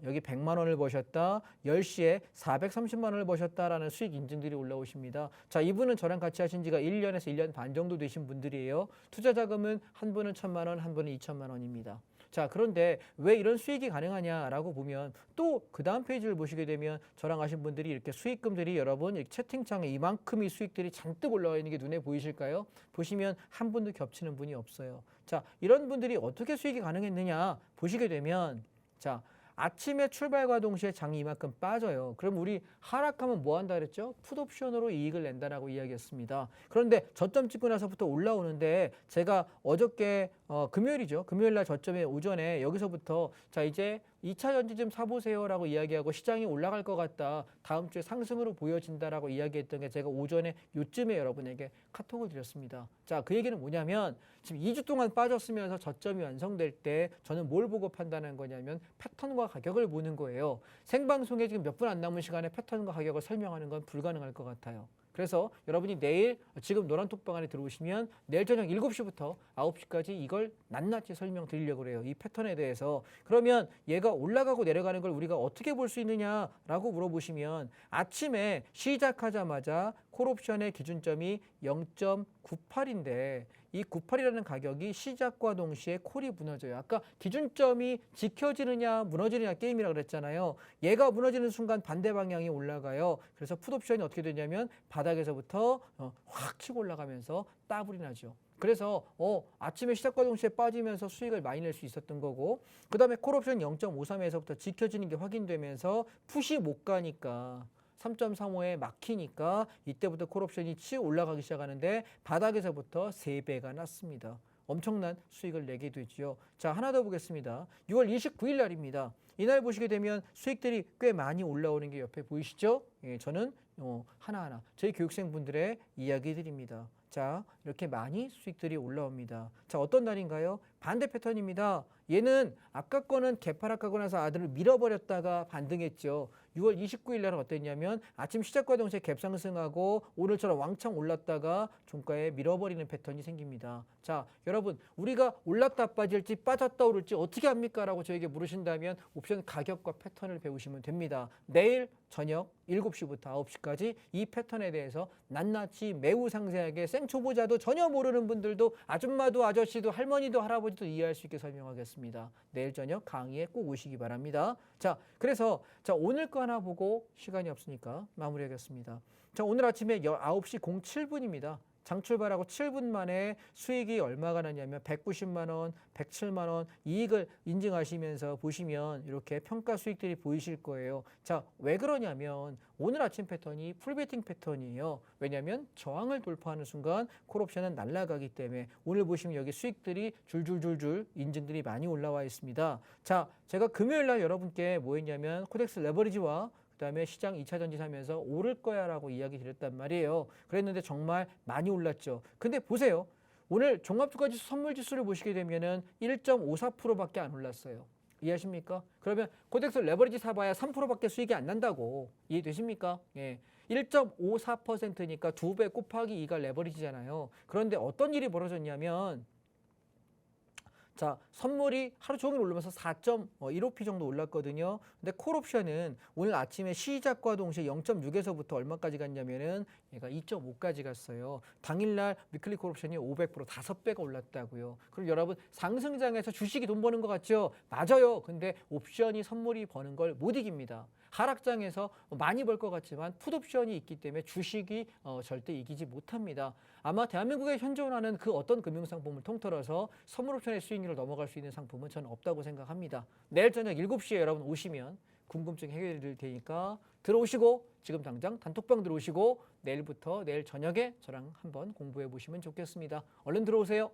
여기 100만 원을 버셨다. 10시에 430만 원을 버셨다라는 수익 인증들이 올라오십니다. 자, 이분은 저랑 같이 하신 지가 1년에서 1년 반 정도 되신 분들이에요. 투자 자금은 한 분은 1,000만 원, 한 분은 2,000만 원입니다. 자, 그런데 왜 이런 수익이 가능하냐라고 보면 또 그 다음 페이지를 보시게 되면 저랑 하신 분들이 이렇게 수익금들이 여러분 이렇게 채팅창에 이만큼의 수익들이 잔뜩 올라와 있는 게 눈에 보이실까요? 보시면 한 분도 겹치는 분이 없어요. 자, 이런 분들이 어떻게 수익이 가능했느냐 보시게 되면 자, 아침에 출발과 동시에 장이 이만큼 빠져요. 그럼 우리 하락하면 뭐 한다 그랬죠? 풋옵션으로 이익을 낸다라고 이야기했습니다. 그런데 저점 찍고 나서부터 올라오는데 제가 어저께 금요일이죠. 금요일 날 저점에 오전에 여기서부터 자 이제 2차 전지 좀 사보세요라고 이야기하고 시장이 올라갈 것 같다. 다음 주에 상승으로 보여진다라고 이야기했던 게 제가 오전에 요쯤에 여러분에게 카톡을 드렸습니다. 자, 그 얘기는 뭐냐면 지금 2주 동안 빠졌으면서 저점이 완성될 때 저는 뭘 보고 판단한 거냐면 패턴과 가격을 보는 거예요. 생방송에 지금 몇 분 안 남은 시간에 패턴과 가격을 설명하는 건 불가능할 것 같아요. 그래서 여러분이 내일 지금 노란톡방 안에 들어오시면 내일 저녁 7시부터 9시까지 이걸 낱낱이 설명드리려고 그래요. 이 패턴에 대해서. 그러면 얘가 올라가고 내려가는 걸 우리가 어떻게 볼 수 있느냐라고 물어보시면 아침에 시작하자마자 콜옵션의 기준점이 0.98인데 이 98이라는 가격이 시작과 동시에 콜이 무너져요. 아까 기준점이 지켜지느냐 무너지느냐 게임이라 그랬잖아요. 얘가 무너지는 순간 반대 방향이 올라가요. 그래서 풋옵션이 어떻게 되냐면 바닥에서부터 확 치고 올라가면서 따블이 나죠. 그래서 아침에 시작과 동시에 빠지면서 수익을 많이 낼 수 있었던 거고 그 다음에 콜옵션 0.53에서부터 지켜지는 게 확인되면서 풋이 못 가니까 3.35에 막히니까 이때부터 콜옵션이 치고 올라가기 시작하는데 바닥에서부터 3배가 났습니다. 엄청난 수익을 내게 되죠. 자, 하나 더 보겠습니다. 6월 29일 날입니다. 이날 보시게 되면 수익들이 꽤 많이 올라오는 게 옆에 보이시죠? 예, 저는 하나하나 저희 교육생분들의 이야기 드립니다. 자, 이렇게 많이 수익들이 올라옵니다. 자, 어떤 날인가요? 반대 패턴입니다. 얘는 아까 거는 개파락하고 나서 아들을 밀어버렸다가 반등했죠. 6월 29일 날은 어땠냐면 아침 시작과 동시에 갭상승하고 오늘처럼 왕창 올랐다가 종가에 밀어버리는 패턴이 생깁니다. 자, 여러분 우리가 올랐다 빠질지 빠졌다 오를지 어떻게 합니까? 라고 저에게 물으신다면 옵션 가격과 패턴을 배우시면 됩니다. 내일 저녁 7시부터 9시까지 이 패턴에 대해서 낱낱이 매우 상세하게 생초보자도 전혀 모르는 분들도 아줌마도 아저씨도 할머니도 할아버지도 이해할 수 있게 설명하겠습니다. 내일 저녁 강의에 꼭 오시기 바랍니다. 자, 그래서 오늘 거 하나 보고 시간이 없으니까 마무리하겠습니다. 자, 오늘 아침에 9시 07분입니다. 장 출발하고 7분 만에 수익이 얼마가 나냐면 190만 원, 107만 원 이익을 인증하시면서 보시면 이렇게 평가 수익들이 보이실 거예요. 자, 왜 그러냐면 오늘 아침 패턴이 풀베팅 패턴이에요. 왜냐하면 저항을 돌파하는 순간 콜옵션은 날아가기 때문에 오늘 보시면 여기 수익들이 줄줄줄줄 인증들이 많이 올라와 있습니다. 자, 제가 금요일 날 여러분께 뭐 했냐면 코덱스 레버리지와 그다음에 시장 2차 전지 사면서 오를 거야 라고 이야기 드렸단 말이에요. 그랬는데 정말 많이 올랐죠. 근데 보세요. 오늘 종합주가지수 선물지수를 보시게 되면은 1.54%밖에 안 올랐어요. 이해하십니까? 그러면 코덱스 레버리지 사봐야 3%밖에 수익이 안 난다고 이해되십니까? 예. 1.54%니까 2배 곱하기 2가 레버리지잖아요. 그런데 어떤 일이 벌어졌냐면 자, 선물이 하루 종일 오르면서 4.15p 정도 올랐거든요. 근데 콜옵션은 오늘 아침에 시작과 동시에 0.6에서부터 얼마까지 갔냐면은 얘가 2.5까지 갔어요. 당일날 위클리 콜옵션이 500% 5배가 올랐다고요. 그럼 여러분 상승장에서 주식이 돈 버는 것 같죠? 맞아요. 근데 옵션이 선물이 버는 걸 못 이깁니다. 하락장에서 많이 벌 것 같지만 풋옵션이 있기 때문에 주식이 절대 이기지 못합니다. 아마 대한민국에 현존하는 그 어떤 금융상품을 통틀어서 선물옵션의 수익률을 넘어갈 수 있는 상품은 저는 없다고 생각합니다. 내일 저녁 7시에 여러분 오시면 궁금증 해결해 드릴 테니까 들어오시고 지금 당장 단톡방 들어오시고 내일부터 내일 저녁에 저랑 한번 공부해 보시면 좋겠습니다. 얼른 들어오세요.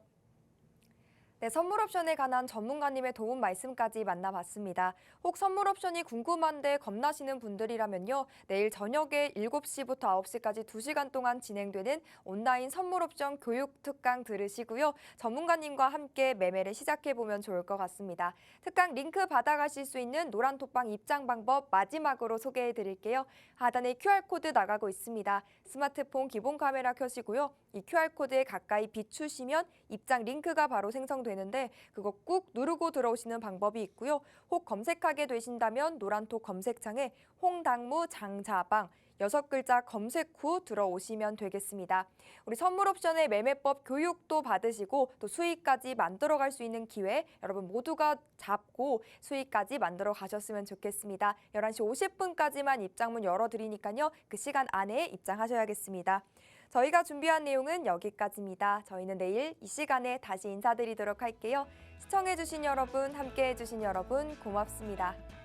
네, 선물 옵션에 관한 전문가님의 도움 말씀까지 만나봤습니다. 혹 선물 옵션이 궁금한데 겁나시는 분들이라면요. 내일 저녁에 7시부터 9시까지 2시간 동안 진행되는 온라인 선물 옵션 교육 특강 들으시고요. 전문가님과 함께 매매를 시작해보면 좋을 것 같습니다. 특강 링크 받아가실 수 있는 노란톡방 입장 방법 마지막으로 소개해드릴게요. 하단에 QR코드 나가고 있습니다. 스마트폰 기본 카메라 켜시고요. 이 QR코드에 가까이 비추시면 입장 링크가 바로 생성되는데 그거 꾹 누르고 들어오시는 방법이 있고요. 혹 검색하게 되신다면 노란톡 검색창에 홍당무 장자방 6글자 검색 후 들어오시면 되겠습니다. 우리 선물 옵션의 매매법 교육도 받으시고 또 수익까지 만들어갈 수 있는 기회 여러분 모두가 잡고 수익까지 만들어 가셨으면 좋겠습니다. 11시 50분까지만 입장문 열어드리니까요. 그 시간 안에 입장하셔야겠습니다. 저희가 준비한 내용은 여기까지입니다. 저희는 내일 이 시간에 다시 인사드리도록 할게요. 시청해주신 여러분, 함께해주신 여러분 고맙습니다.